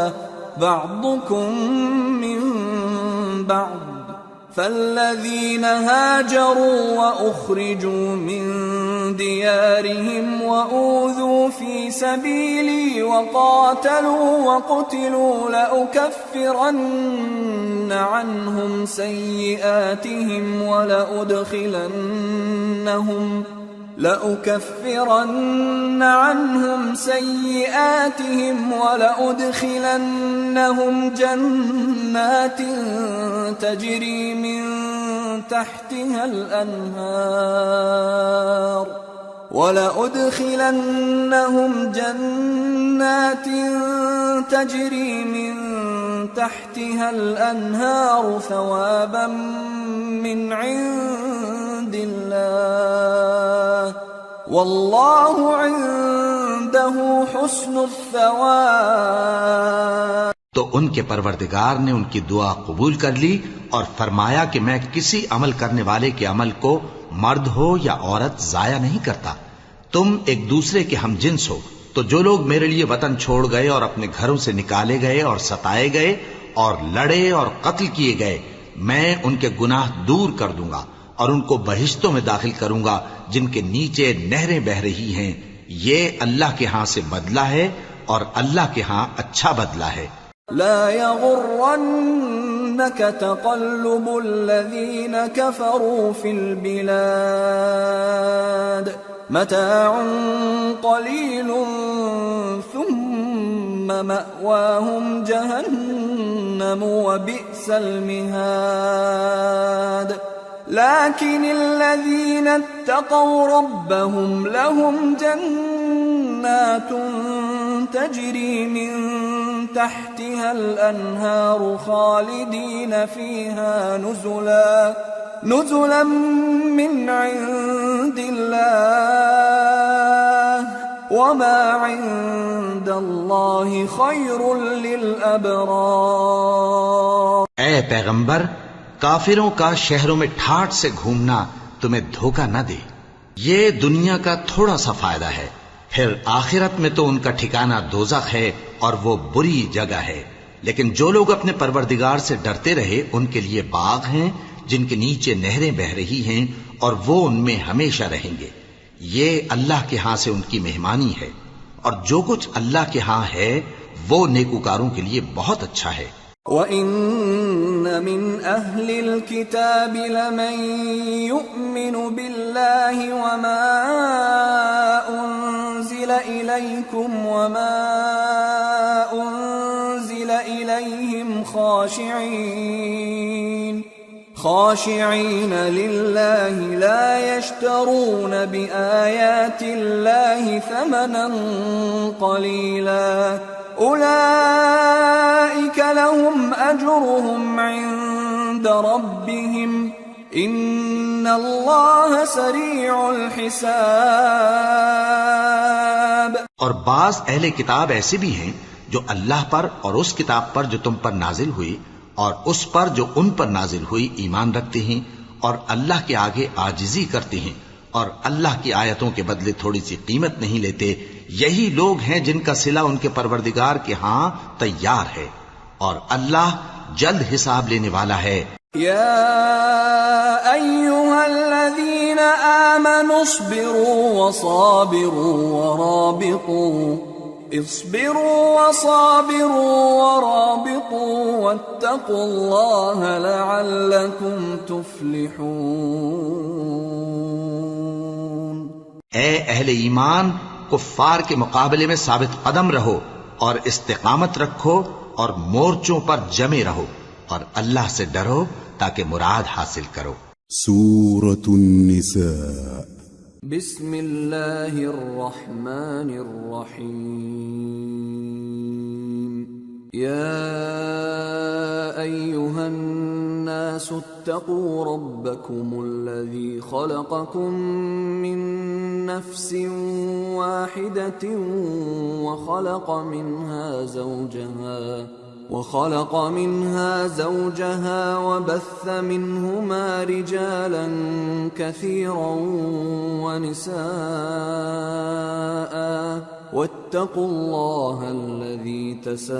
بعضكم من بعض، فالذين هاجروا وأخرجوا من ديارهم وأوذوا في سبيلي وقاتلوا وقتلوا لأكفرن عنهم سيئاتهم ولأدخلنهم جنات تجري من تحتها الأنهار ثوابا من عند الله والله عنده حسن الثواب۔ تو ان کے پروردگار نے ان کی دعا قبول کر لی اور فرمایا کہ میں کسی عمل کرنے والے کے عمل کو مرد ہو یا عورت ضائع نہیں کرتا۔ تم ایک دوسرے کے ہم جنس ہو، تو جو لوگ میرے لیے وطن چھوڑ گئے اور اپنے گھروں سے نکالے گئے اور ستائے گئے اور لڑے اور قتل کیے گئے، میں ان کے گناہ دور کر دوں گا اور ان کو بہشتوں میں داخل کروں گا جن کے نیچے نہریں بہہ رہی ہیں۔ یہ اللہ کے ہاں سے بدلہ ہے اور اللہ کے ہاں اچھا بدلہ ہے۔ لا يغرنك تقلب الذين كفروا في البلاد متاع قليل ثم مأواهم جهنم وبئس المهاد لكن الذين اتقوا ربهم لهم جنات تجري من تحتها الأنهار خالدين فيها نزلا من عند الله وما عند الله خير للأبرار۔ اے پیغمبر، کافروں کا شہروں میں ٹھاٹھ سے گھومنا تمہیں دھوکہ نہ دے، یہ دنیا کا تھوڑا سا فائدہ ہے، پھر آخرت میں تو ان کا ٹھکانہ دوزخ ہے اور وہ بری جگہ ہے۔ لیکن جو لوگ اپنے پروردگار سے ڈرتے رہے ان کے لیے باغ ہیں جن کے نیچے نہریں بہہ رہی ہیں اور وہ ان میں ہمیشہ رہیں گے۔ یہ اللہ کے ہاں سے ان کی مہمانی ہے، اور جو کچھ اللہ کے ہاں ہے وہ نیکوکاروں کے لیے بہت اچھا ہے۔ وَإِنَّ مِنْ أَهْلِ الْكِتَابِ لَمَنْ يُؤْمِنُ بِاللَّهِ وَمَا أُنْزِلَ إِلَيْكُمْ وَمَا أُنْزِلَ إِلَيْهِمْ خاشعين لله لا يشترون بآيات الله ثمنا قليلا أولئك لهم أجرهم عند ربهم إن الله سريع الحساب۔ اور بعض اہل کتاب ایسے بھی ہیں جو اللہ پر اور اس کتاب پر جو تم پر نازل ہوئی اور اس پر جو ان پر نازل ہوئی ایمان رکھتے ہیں اور اللہ کے آگے عاجزی کرتے ہیں اور اللہ کی آیتوں کے بدلے تھوڑی سی قیمت نہیں لیتے۔ یہی لوگ ہیں جن کا صلہ ان کے پروردگار کے ہاں تیار ہے، اور اللہ جلد حساب لینے والا ہے۔ يا أيها الذين آمنوا اصبروا وصابروا ورابطوا واتقوا الله لعلكم تفلحون۔ اے اہل ایمان، کفار کے مقابلے میں ثابت قدم رہو اور استقامت رکھو اور مورچوں پر جمے رہو اور اللہ سے ڈرو تاکہ مراد حاصل کرو۔ سورة النساء۔ بسم اللہ الرحمن الرحیم۔ يا أيها الناس اتقوا ربكم الذي خلقكم من نفس واحدة وخلق منها زوجها وبث منهما رجالا كثيرا ونساء واتقوا الله الذي تساءلون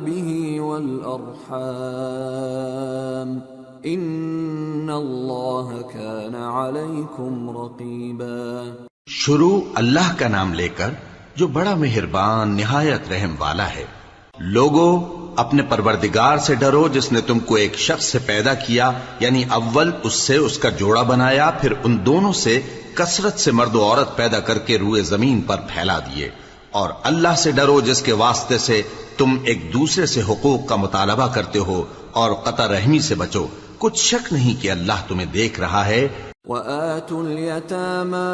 به والأرحام إن الله كان عليكم رقيبا۔ شروع اللہ کا نام لے کر جو بڑا مہربان نہایت رحم والا ہے۔ لوگو اپنے پروردگار سے ڈرو جس نے تم کو ایک شخص سے پیدا کیا، یعنی اول اس سے اس کا جوڑا بنایا، پھر ان دونوں سے کثرت سے مرد و عورت پیدا کر کے روئے زمین پر پھیلا دیے، اور اللہ سے ڈرو جس کے واسطے سے تم ایک دوسرے سے حقوق کا مطالبہ کرتے ہو، اور قطع رحمی سے بچو، کچھ شک نہیں کہ اللہ تمہیں دیکھ رہا ہے۔ وآتوا اليتامى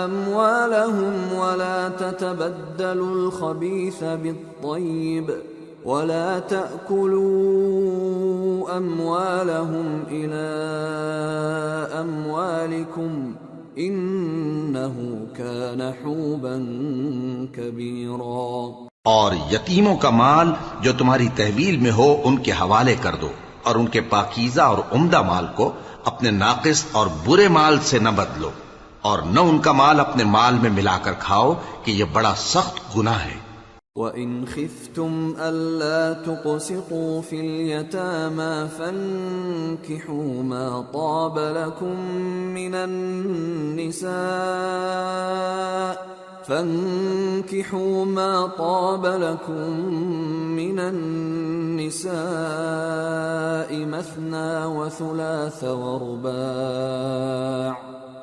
أموالهم ولا تتبدلوا الخبيث بالطيب ولا تأكلوا أموالهم إلى أموالكم إنه كان حوبا كبيرا۔ اور یتیموں کا مال جو تمہاری تحویل میں ہو ان کے حوالے کر دو، اور ان کے پاکیزہ اور عمدہ مال کو اپنے ناقص اور برے مال سے نہ بدلو، اور نہ ان کا مال اپنے مال میں ملا کر کھاؤ کہ یہ بڑا سخت گناہ ہے۔ وَإِنْ خِفْتُمْ أَلَّا تُقْسِطُوا فِي الْيَتَامَى فَانكِحُوا مَا طَابَ لَكُم من النساء مثنى وثلاث ورباع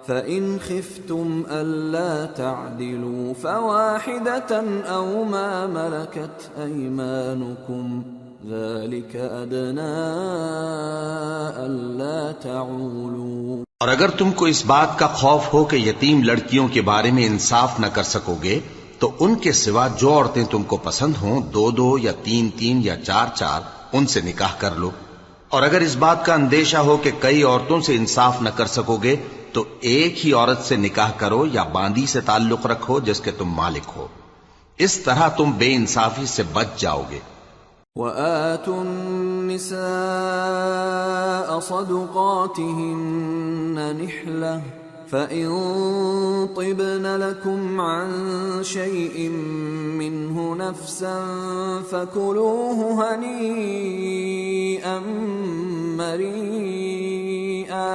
فإن خفتم ألا تعدلوا فواحدة أو ما ملكت أيمانكم ذلك أدنى ألا تعولوا۔ اور اگر تم کو اس بات کا خوف ہو کہ یتیم لڑکیوں کے بارے میں انصاف نہ کر سکو گے تو ان کے سوا جو عورتیں تم کو پسند ہوں، 2 یا 3 یا 4 ان سے نکاح کر لو۔ اور اگر اس بات کا اندیشہ ہو کہ کئی عورتوں سے انصاف نہ کر سکو گے تو ایک ہی عورت سے نکاح کرو یا باندی سے تعلق رکھو جس کے تم مالک ہو، اس طرح تم بے انصافی سے بچ جاؤ گے۔ وَآتُوا النِّسَاءَ صَدُقَاتِهِنَّ نِحْلَةً فَإِن طِبْنَ لَكُمْ عَن شَيْءٍ مِّنْهُ نَفْسًا فَكُلُوهُ هَنِيئًا مَّرِيئًا۔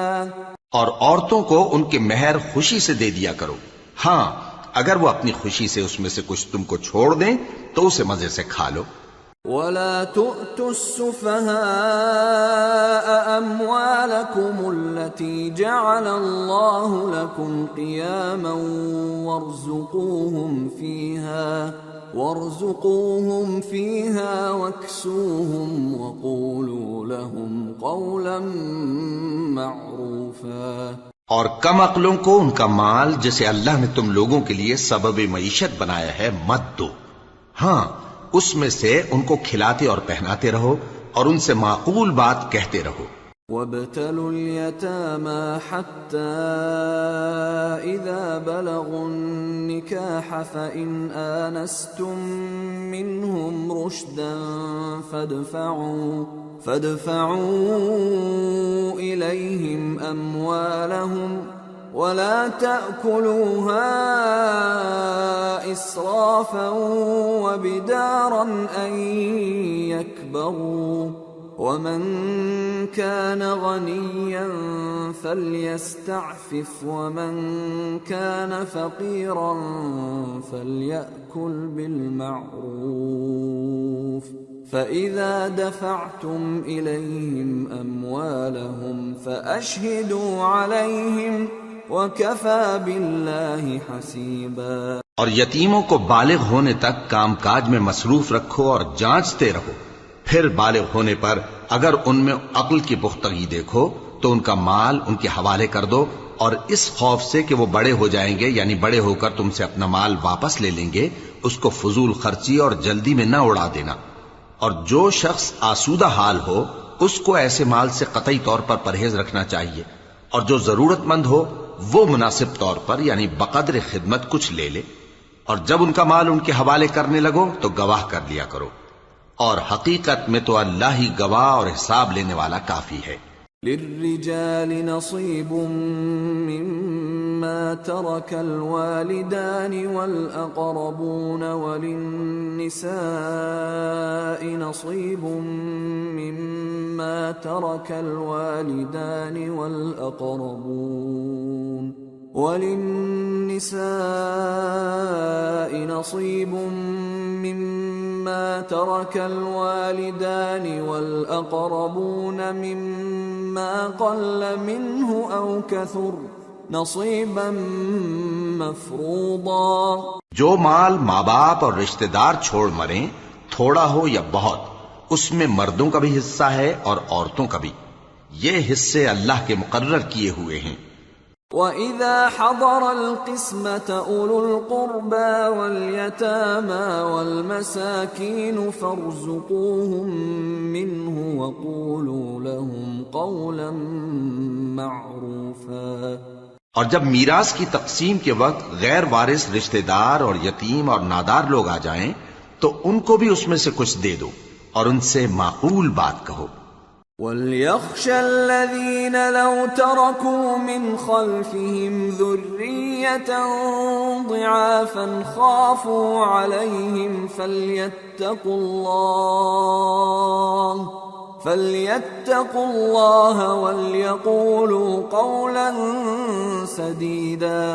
اور عورتوں کو ان کے مہر خوشی سے دے دیا کرو، ہاں اگر وہ اپنی خوشی سے اس میں سے کچھ تم کو چھوڑ دیں تو اسے مزے سے کھا لو۔ وَلَا تُؤْتُوا السُّفَهَاءَ أَمْوَالَكُمُ الَّتِي جَعَلَ اللَّهُ لَكُمْ قِيَامًا وَارْزُقُوهُمْ فِيهَا وَاكْسُوهُمْ وَقُولُوا لَهُمْ قَوْلًا مَّعْرُوفًا۔ اور کم عقلوں کو ان کا مال جسے اللہ نے تم لوگوں کے لیے سبب معیشت بنایا ہے مت دو، ہاں اس میں سے ان کو کھلاتے اور پہناتے رہو اور ان سے معقول بات کہتے رہو۔ وَابْتَلُوا الْيَتَامَى حَتَّى إِذَا بَلَغُوا النِّكَاحَ فَإِنْ آنَسْتُم مِّنْهُمْ رُشْدًا فَادْفَعُوا إِلَيْهِمْ أَمْوَالَهُمْ وَلَا تَأْكُلُوهَا إِسْرَافًا وَبِدَارًا أَن يَكْبَرُوا وَمَن كَانَ غَنِيًّا فَلْيَسْتَعْفِفْ وَمَن كَانَ فَقِيرًا فَلْيَأْكُلْ بِالْمَعْرُوفِ فَإِذَا دَفَعْتُمْ إِلَيْهِمْ أَمْوَالَهُمْ فَأَشْهِدُوا عَلَيْهِمْ وَكَفَى بِاللَّهِ حَسِيبًا۔ اور یتیموں کو بالغ ہونے تک کام کاج میں مصروف رکھو اور جانچتے رہو، پھر بالغ ہونے پر اگر ان میں عقل کی پختگی دیکھو تو ان کا مال ان کے حوالے کر دو، اور اس خوف سے کہ وہ بڑے ہو جائیں گے، یعنی بڑے ہو کر تم سے اپنا مال واپس لے لیں گے، اس کو فضول خرچی اور جلدی میں نہ اڑا دینا، اور جو شخص آسودہ حال ہو اس کو ایسے مال سے قطعی طور پر پرہیز رکھنا چاہیے، اور جو ضرورت مند ہو وہ مناسب طور پر یعنی بقدر خدمت کچھ لے لے، اور جب ان کا مال ان کے حوالے کرنے لگو تو گواہ کر لیا کرو، اور حقیقت میں تو اللہ ہی گواہ اور حساب لینے والا کافی ہے۔ للرجال نصيب مما ترك الوالدان والأقربون وللنساء نصيب مما ترك الوالدان والأقربون مما قل منه أو كثر نصيبا مفروضا۔ جو مال ماں باپ اور رشتہ دار چھوڑ مریں، تھوڑا ہو یا بہت، اس میں مردوں کا بھی حصہ ہے اور عورتوں کا بھی، یہ حصے اللہ کے مقرر کیے ہوئے ہیں۔ وَإِذَا حَضَرَ الْقِسْمَةَ أُولُو الْقُرْبَى وَالْيَتَامَى وَالْمَسَاكِينُ فَارْزُقُوهُم مِّنْهُ وَقُولُوا لَهُمْ قَوْلًا مَّعْرُوفًا۔ اور جب میراث کی تقسیم کے وقت غیر وارث رشتہ دار اور یتیم اور نادار لوگ آ جائیں تو ان کو بھی اس میں سے کچھ دے دو اور ان سے معقول بات کہو۔ وَلْيَخْشَ الَّذِينَ لَوْ تَرَكُوا مِنْ خَلْفِهِمْ ذُرِّيَّةً ضِعَافًا خَافُوا عَلَيْهِمْ فَلْيَتَّقُوا اللَّهَ وَلْيَقُولُوا قَوْلًا سَدِيدًا۔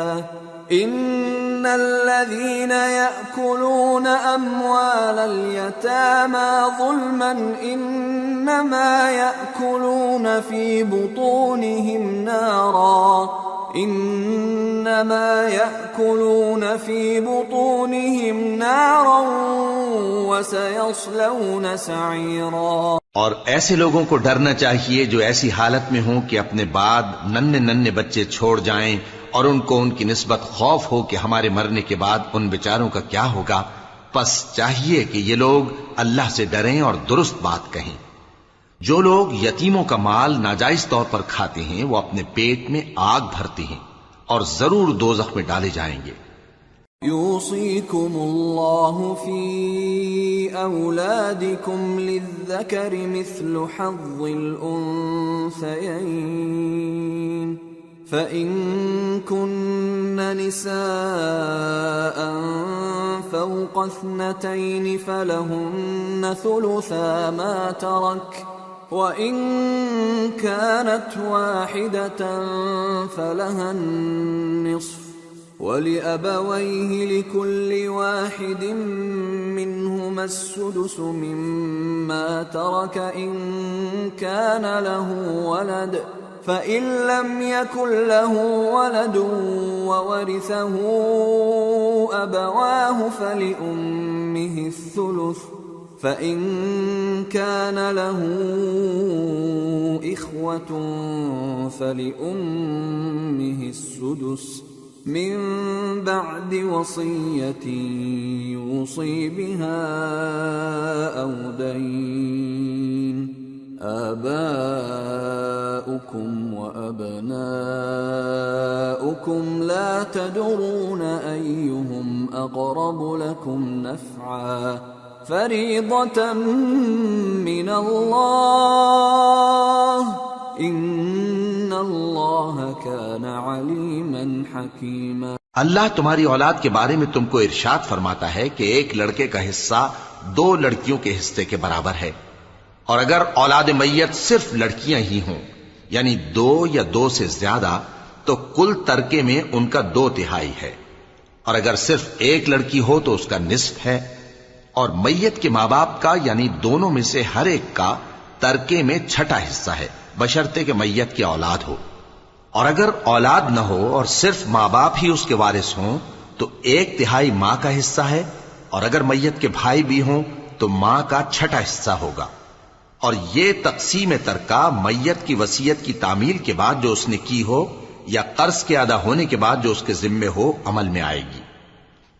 إِنَّ الَّذِينَ يَأْكُلُونَ أَمْوَالَ الْيَتَامَى ظُلْمًا إِنَّمَا يَأْكُلُونَ فِي بُطُونِهِمْ نَارًا وَسَيَصْلَوْنَ سَعِيرًا۔ اور ایسے لوگوں کو ڈرنا چاہیے جو ایسی حالت میں ہوں کہ اپنے بعد ننھے بچے چھوڑ جائیں اور ان کو ان کی نسبت خوف ہو کہ ہمارے مرنے کے بعد ان بیچاروں کا کیا ہوگا، پس چاہیے کہ یہ لوگ اللہ سے ڈریں اور درست بات کہیں۔ جو لوگ یتیموں کا مال ناجائز طور پر کھاتے ہیں وہ اپنے پیٹ میں آگ بھرتے ہیں اور ضرور دوزخ میں ڈالے جائیں گے۔ يوصيكم الله في أولادكم للذكر مثل حظ الأنثيين، فإن كن نساء فوق 2 فلهن ثلثا ما ترك، وإن كانت واحدة فلها النصف، وَلِأَبَوَيْهِ لِكُلِّ وَاحِدٍ مِّنْهُمَا السُّدُسُ مِمَّا تَرَكَ إِن كَانَ لَهُ وَلَدٌ، فَإِن لَّمْ يَكُن لَّهُ وَلَدٌ وَوَرِثَهُ أَبَوَاهُ فَلِأُمِّهِ الثُّلُثُ، فَإِن كَانَ لَهُ إِخْوَةٌ فَلِأُمِّهِ السُّدُسُ من بعد وصية يوصي بها أو دين۔ آباؤكم وأبناؤكم لا تدرون أيهم أقرب لكم نفعا، فريضة من الله، ان اللہ کان علیما حکیما۔ اللہ تمہاری اولاد کے بارے میں تم کو ارشاد فرماتا ہے کہ ایک لڑکے کا حصہ 2 لڑکیوں کے حصے کے برابر ہے، اور اگر اولاد میت صرف لڑکیاں ہی ہوں یعنی 2 یا 2 سے زیادہ تو کل ترکے میں ان کا 2/3 ہے، اور اگر صرف ایک لڑکی ہو تو اس کا نصف ہے، اور میت کے ماں باپ کا یعنی دونوں میں سے ہر ایک کا ترکے میں 6واں حصہ ہے، بشرطے کہ میت کی اولاد ہو، اور اگر اولاد نہ ہو اور صرف ماں باپ ہی اس کے وارث ہوں تو 1/3 ماں کا حصہ ہے، اور اگر میت کے بھائی بھی ہوں تو ماں کا 6واں حصہ ہوگا۔ اور یہ تقسیم ترکہ میت کی وصیت کی تعمیل کے بعد جو اس نے کی ہو یا قرض کے ادا ہونے کے بعد جو اس کے ذمے ہو عمل میں آئے گی۔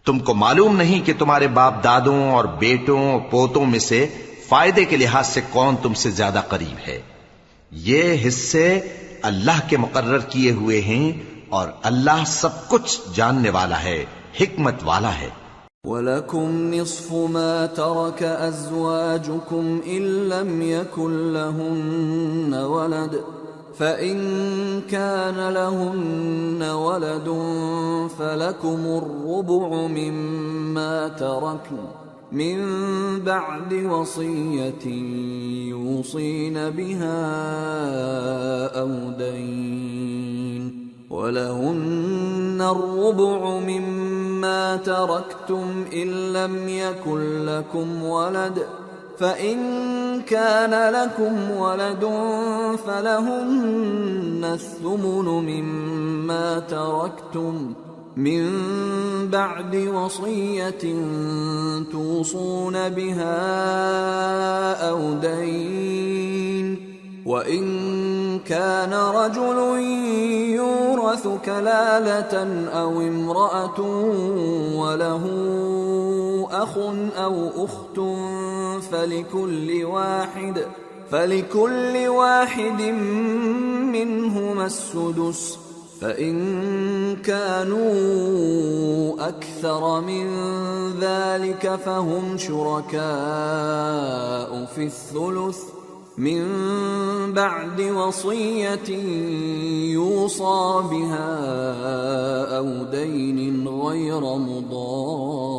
تم کو معلوم نہیں کہ تمہارے باپ دادوں اور بیٹوں اور پوتوں میں سے فائدے کے لحاظ سے کون تم سے زیادہ قریب ہے؟ یہ حصے اللہ کے مقرر کیے ہوئے ہیں اور اللہ سب کچھ جاننے والا ہے، حکمت والا ہے۔ وَلَكُمْ نِصْفُ مَا تَرَكَ أَزْوَاجُكُمْ إِن لَّمْ يَكُن لَّهُنَّ وَلَدٌ فَإِن كَانَ لَهُنَّ وَلَدٌ فَلَكُمُ الرُّبُعُ مِمَّا تَرَكْنَ من بعد وصية يوصين بها أو دين ولهن الربع مما تركتم إن لم يكن لكم ولد فإن كان لكم ولد فلهن الثمن مما تركتم من بعد وصية توصون بها أو دين وإن كان رجل يورث كلالة أو امرأة وله أخ أو أخت فلكل واحد منهما السدس فإن كانوا أكثر من ذلك فهم شركاء في الثلث من بعد وصية يوصى بها أو دين غير مضار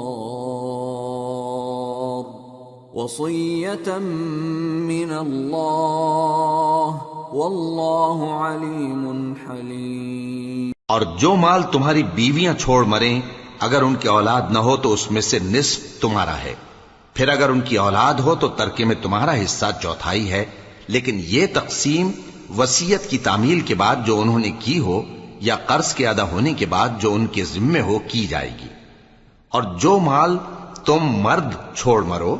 وصية من الله واللہ علیم حلیم۔ اور جو مال تمہاری بیویاں چھوڑ مریں اگر ان کی اولاد نہ ہو تو اس میں سے نصف تمہارا ہے، پھر اگر ان کی اولاد ہو تو ترکے میں تمہارا حصہ چوتھائی ہے، لیکن یہ تقسیم وصیت کی تعمیل کے بعد جو انہوں نے کی ہو یا قرض کے ادا ہونے کے بعد جو ان کے ذمے ہو کی جائے گی۔ اور جو مال تم مرد چھوڑ مرو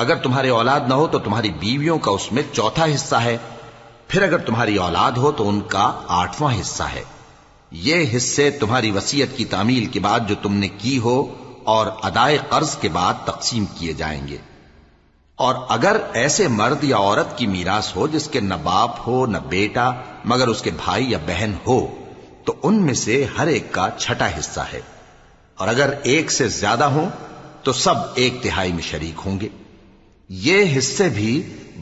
اگر تمہاری اولاد نہ ہو تو تمہاری بیویوں کا اس میں چوتھا حصہ ہے، پھر اگر تمہاری اولاد ہو تو ان کا 8واں حصہ ہے۔ یہ حصے تمہاری وصیت کی تعمیل کے بعد جو تم نے کی ہو اور ادائے قرض کے بعد تقسیم کیے جائیں گے۔ اور اگر ایسے مرد یا عورت کی میراث ہو جس کے نہ باپ ہو نہ بیٹا مگر اس کے بھائی یا بہن ہو تو ان میں سے ہر ایک کا 6واں حصہ ہے، اور اگر ایک سے زیادہ ہوں تو سب 1/3 میں شریک ہوں گے۔ یہ حصے بھی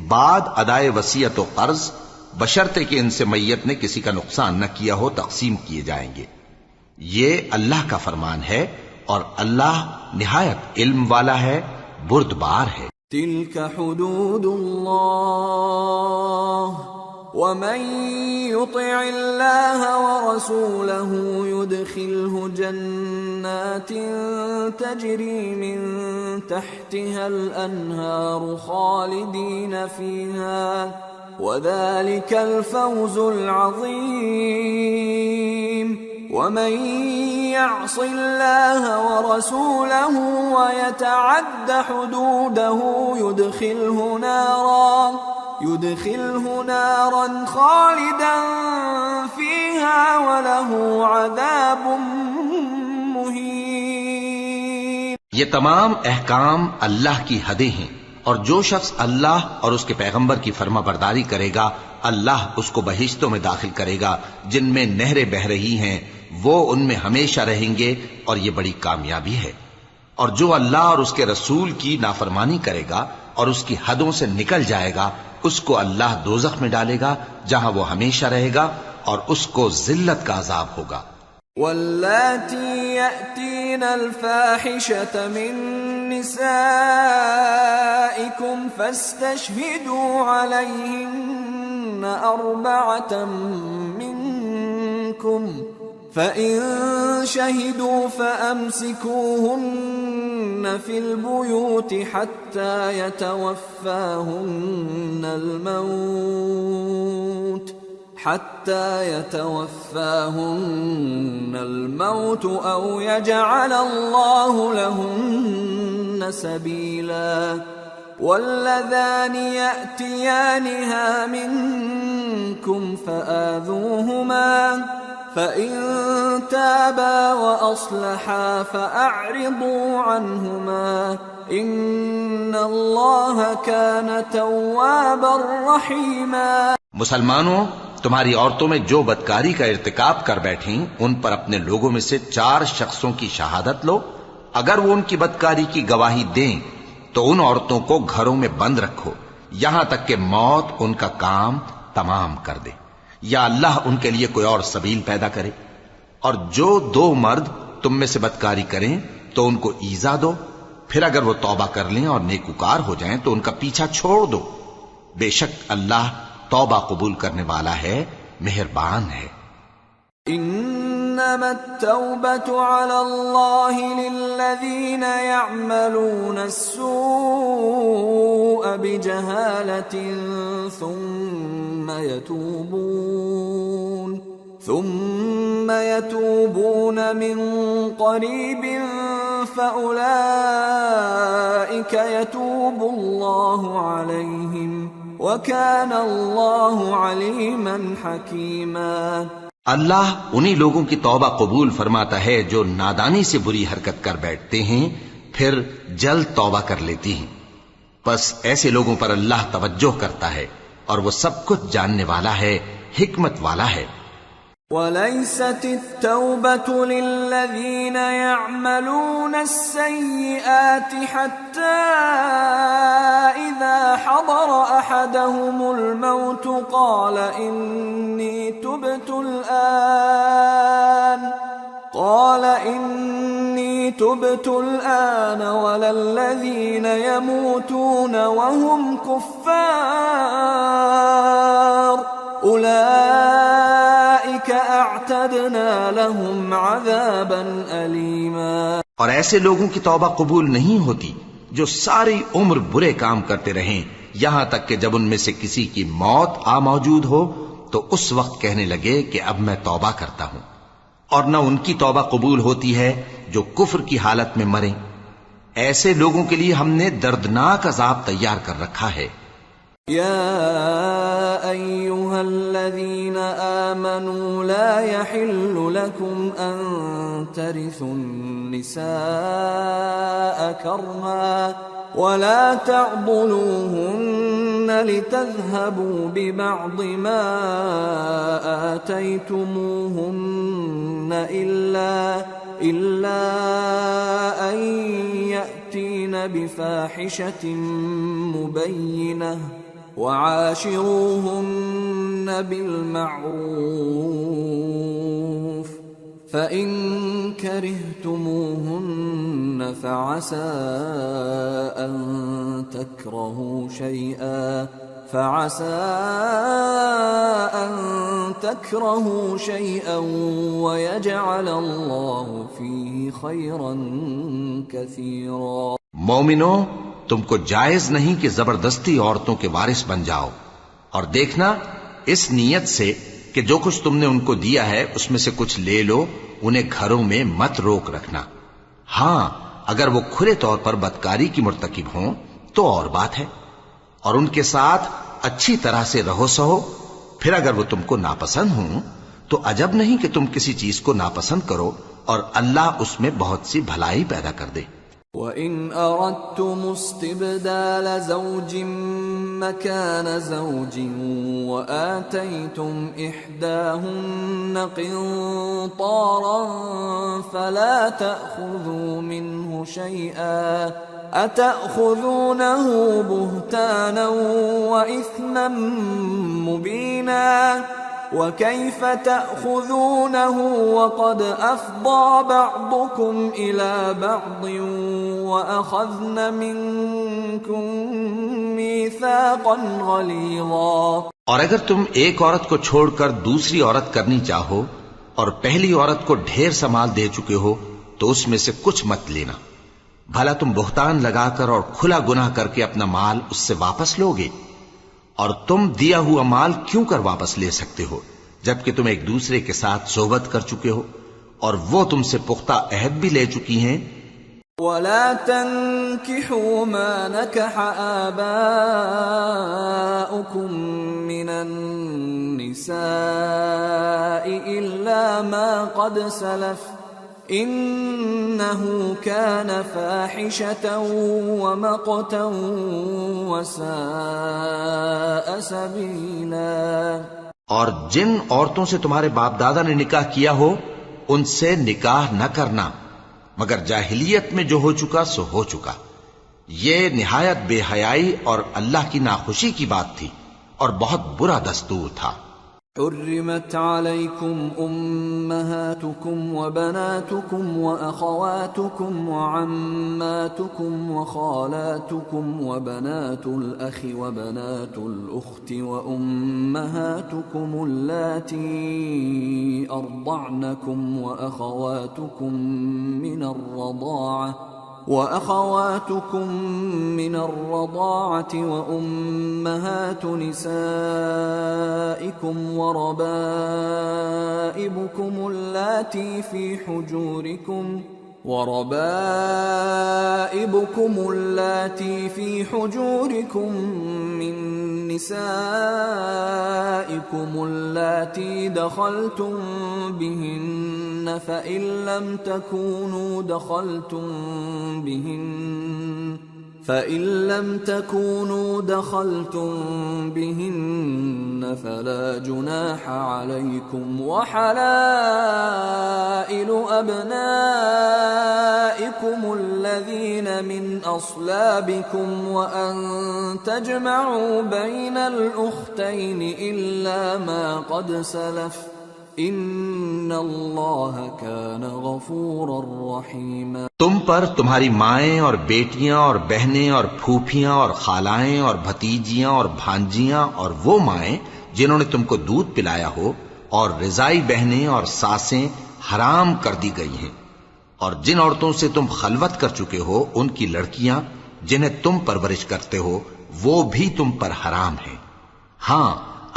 بعد ادائے وصیت و قرض بشرطے کہ ان سے میت نے کسی کا نقصان نہ کیا ہو تقسیم کیے جائیں گے۔ یہ اللہ کا فرمان ہے اور اللہ نہایت علم والا ہے، بردبار ہے۔ تلك حدود اللہ ومن يطع الله ورسوله يدخله جنات تجري من تحتها الأنهار خالدين فيها وذلك الفوز العظيم ومن يعص الله ورسوله ويتعد حدوده يدخله نارا خالدا فيها وله عذاب مهين۔ یہ تمام احکام اللہ کی حدیں ہیں، اور جو شخص اللہ اور اس کے پیغمبر کی فرما برداری کرے گا اللہ اس کو بہشتوں میں داخل کرے گا جن میں نہریں بہہ رہی ہیں، وہ ان میں ہمیشہ رہیں گے، اور یہ بڑی کامیابی ہے۔ اور جو اللہ اور اس کے رسول کی نافرمانی کرے گا اور اس کی حدوں سے نکل جائے گا اس کو اللہ دوزخ میں ڈالے گا جہاں وہ ہمیشہ رہے گا اور اس کو ذلت کا عذاب ہوگا۔ واللاتی یأتین الفاحشة من نسائکم فاستشہدوا علیہن 4 منکم فَإِن شَهِدُوا فَأَمْسِكُوهُنَّ فِي الْبُيُوتِ حَتَّى يَتَوَفَّاهُنَّ الْمَوْتُ أَوْ يَجْعَلَ اللَّهُ لَهُنَّ سَبِيلًا وَاللَّذَانِ يَأْتِيَانِهَا مِنكُمْ فَآذُوهُمَا فإن تابا وأصلحا فأعرضوا عنهما إن الله كان توابا رحيما۔ مسلمانوں، تمہاری عورتوں میں جو بدکاری کا ارتکاب کر بیٹھیں ان پر اپنے لوگوں میں سے 4 شخصوں کی شہادت لو۔ اگر وہ ان کی بدکاری کی گواہی دیں تو ان عورتوں کو گھروں میں بند رکھو یہاں تک کہ موت ان کا کام تمام کر دے یا اللہ ان کے لیے کوئی اور سبیل پیدا کرے۔ اور جو 2 مرد تم میں سے بدکاری کریں تو ان کو ایذا دو، پھر اگر وہ توبہ کر لیں اور نیکوکار ہو جائیں تو ان کا پیچھا چھوڑ دو۔ بے شک اللہ توبہ قبول کرنے والا ہے، مہربان ہے۔ انما التوبة على الله للذين يعملون السوء بجهالة ثم يتوبون من قريب فأولئك يتوب الله عليهم وَكَانَ اللَّهُ عَلِيمًا حَكِيمًا۔ اللہ انہی لوگوں کی توبہ قبول فرماتا ہے جو نادانی سے بری حرکت کر بیٹھتے ہیں پھر جلد توبہ کر لیتی ہیں، پس ایسے لوگوں پر اللہ توجہ کرتا ہے اور وہ سب کچھ جاننے والا ہے، حکمت والا ہے۔ وَلَيْسَتِ التَّوْبَةُ لِلَّذِينَ يَعْمَلُونَ السَّيِّئَاتِ حَتَّى إِذَا حَضَرَ أَحَدَهُمُ الْمَوْتُ قَالَ إِنِّي تُبْتُ الْآنَ وَلَا الَّذِينَ يَمُوتُونَ وَهُمْ كُفَّارٌ أُولَئِكَ أَعْتَدْنَا لَهُمْ عَذَابًا أَلِيمًا۔ اور ایسے لوگوں کی توبہ قبول نہیں ہوتی جو ساری عمر برے کام کرتے رہیں یہاں تک کہ جب ان میں سے کسی کی موت آ موجود ہو تو اس وقت کہنے لگے کہ اب میں توبہ کرتا ہوں، اور نہ ان کی توبہ قبول ہوتی ہے جو کفر کی حالت میں مریں۔ ایسے لوگوں کے لیے ہم نے دردناک عذاب تیار کر رکھا ہے۔ يا أيها الذين آمنوا لا يحل لكم أن ترثوا النساء كرها ولا تعضلوهن لتذهبوا ببعض ما آتيتموهن إلا أن يأتين بفاحشة مبينة وعاشروهن بالمعروف فإن كرهتموهن فعسى أن تكرهوا شيئا ويجعل الله فيه خيرا كثيرا۔ مومنو، تم کو جائز نہیں کہ زبردستی عورتوں کے وارث بن جاؤ، اور دیکھنا اس نیت سے کہ جو کچھ تم نے ان کو دیا ہے اس میں سے کچھ لے لو، انہیں گھروں میں مت روک رکھنا۔ ہاں، اگر وہ کھلے طور پر بدکاری کی مرتکب ہوں تو اور بات ہے، اور ان کے ساتھ اچھی طرح سے رہو سہو۔ پھر اگر وہ تم کو ناپسند ہوں تو عجب نہیں کہ تم کسی چیز کو ناپسند کرو اور اللہ اس میں بہت سی بھلائی پیدا کر دے۔ وَإِنْ أَرَدْتُمُ اسْتِبْدَالَ زَوْجٍ مَّكَانَ زَوْجٍ وَآتَيْتُمْ إِحْدَاهُنَّ قِنطَارًا فَلَا تَأْخُذُوا مِنْهُ شَيْئًا أَتَأْخُذُونَهُ بُهْتَانًا وَإِثْمًا مُّبِينًا وَكَيْفَ تَأْخُذُونَهُ وَقَدْ أَفْضَىٰ بَعْضُكُمْ إِلَىٰ بَعْضٍ وَأَخَذْنَ مِنكُم مِّيثَاقًا غَلِيظًا۔ اور اگر تم ایک عورت کو چھوڑ کر دوسری عورت کرنی چاہو اور پہلی عورت کو ڈھیر سا مال دے چکے ہو تو اس میں سے کچھ مت لینا، بھلا تم بہتان لگا کر اور کھلا گناہ کر کے اپنا مال اس سے واپس لوگے؟ اور تم دیا ہوا مال کیوں کر واپس لے سکتے ہو جبکہ تم ایک دوسرے کے ساتھ صحبت کر چکے ہو اور وہ تم سے پختہ عہد بھی لے چکی ہیں؟ وَلَا تَنكِحُوا مَا نَكَحَ آبَاؤُكُم مِّنَ النِّسَاءِ إِلَّا إلا ما قد سلف إنه كان فاحشة ومقتا وساء سبيلا۔ اور جن عورتوں سے تمہارے باپ دادا نے نکاح کیا ہو ان سے نکاح نہ کرنا مگر جاہلیت میں جو ہو چکا سو ہو چکا، یہ نہایت بے حیائی اور اللہ کی ناخوشی کی بات تھی اور بہت برا دستور تھا۔ حرمت عليكم أمهاتكم وبناتكم وأخواتكم وعماتكم وخالاتكم وبنات الأخ وبنات الأخت وأمهاتكم اللاتي أرضعنكم وأخواتكم من الرضاعة وأمهات نسائكم وربائبكم اللاتي في حجوركم من نسائكم اللاتي دخلتم بهن فإن لم تكونوا دخلتم بهن فلا جناح عليكم وحلائل أبنائكم الذين من أصلابكم وأن تجمعوا بين الأختين إلا ما قد سلف ان اللہ کان غفورا رحیما۔ تم پر تمہاری مائیں اور بیٹیاں اور بہنیں اور پھوپھیاں اور خالائیں اور بھتیجیاں اور بھانجیاں اور وہ مائیں جنہوں نے تم کو دودھ پلایا ہو اور رضائی بہنیں اور ساسیں حرام کر دی گئی ہیں، اور جن عورتوں سے تم خلوت کر چکے ہو ان کی لڑکیاں جنہیں تم پرورش کرتے ہو وہ بھی تم پر حرام ہیں۔ ہاں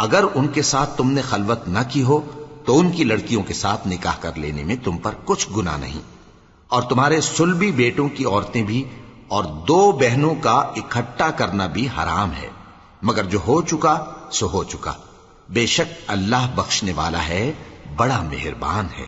اگر ان کے ساتھ تم نے خلوت نہ کی ہو تو ان کی لڑکیوں کے ساتھ نکاح کر لینے میں تم پر کچھ گناہ نہیں، اور تمہارے صلبی بیٹوں کی عورتیں بھی اور دو بہنوں کا اکٹھا کرنا بھی حرام ہے، مگر جو ہو چکا سو ہو چکا، بے شک اللہ بخشنے والا ہے، بڑا مہربان ہے۔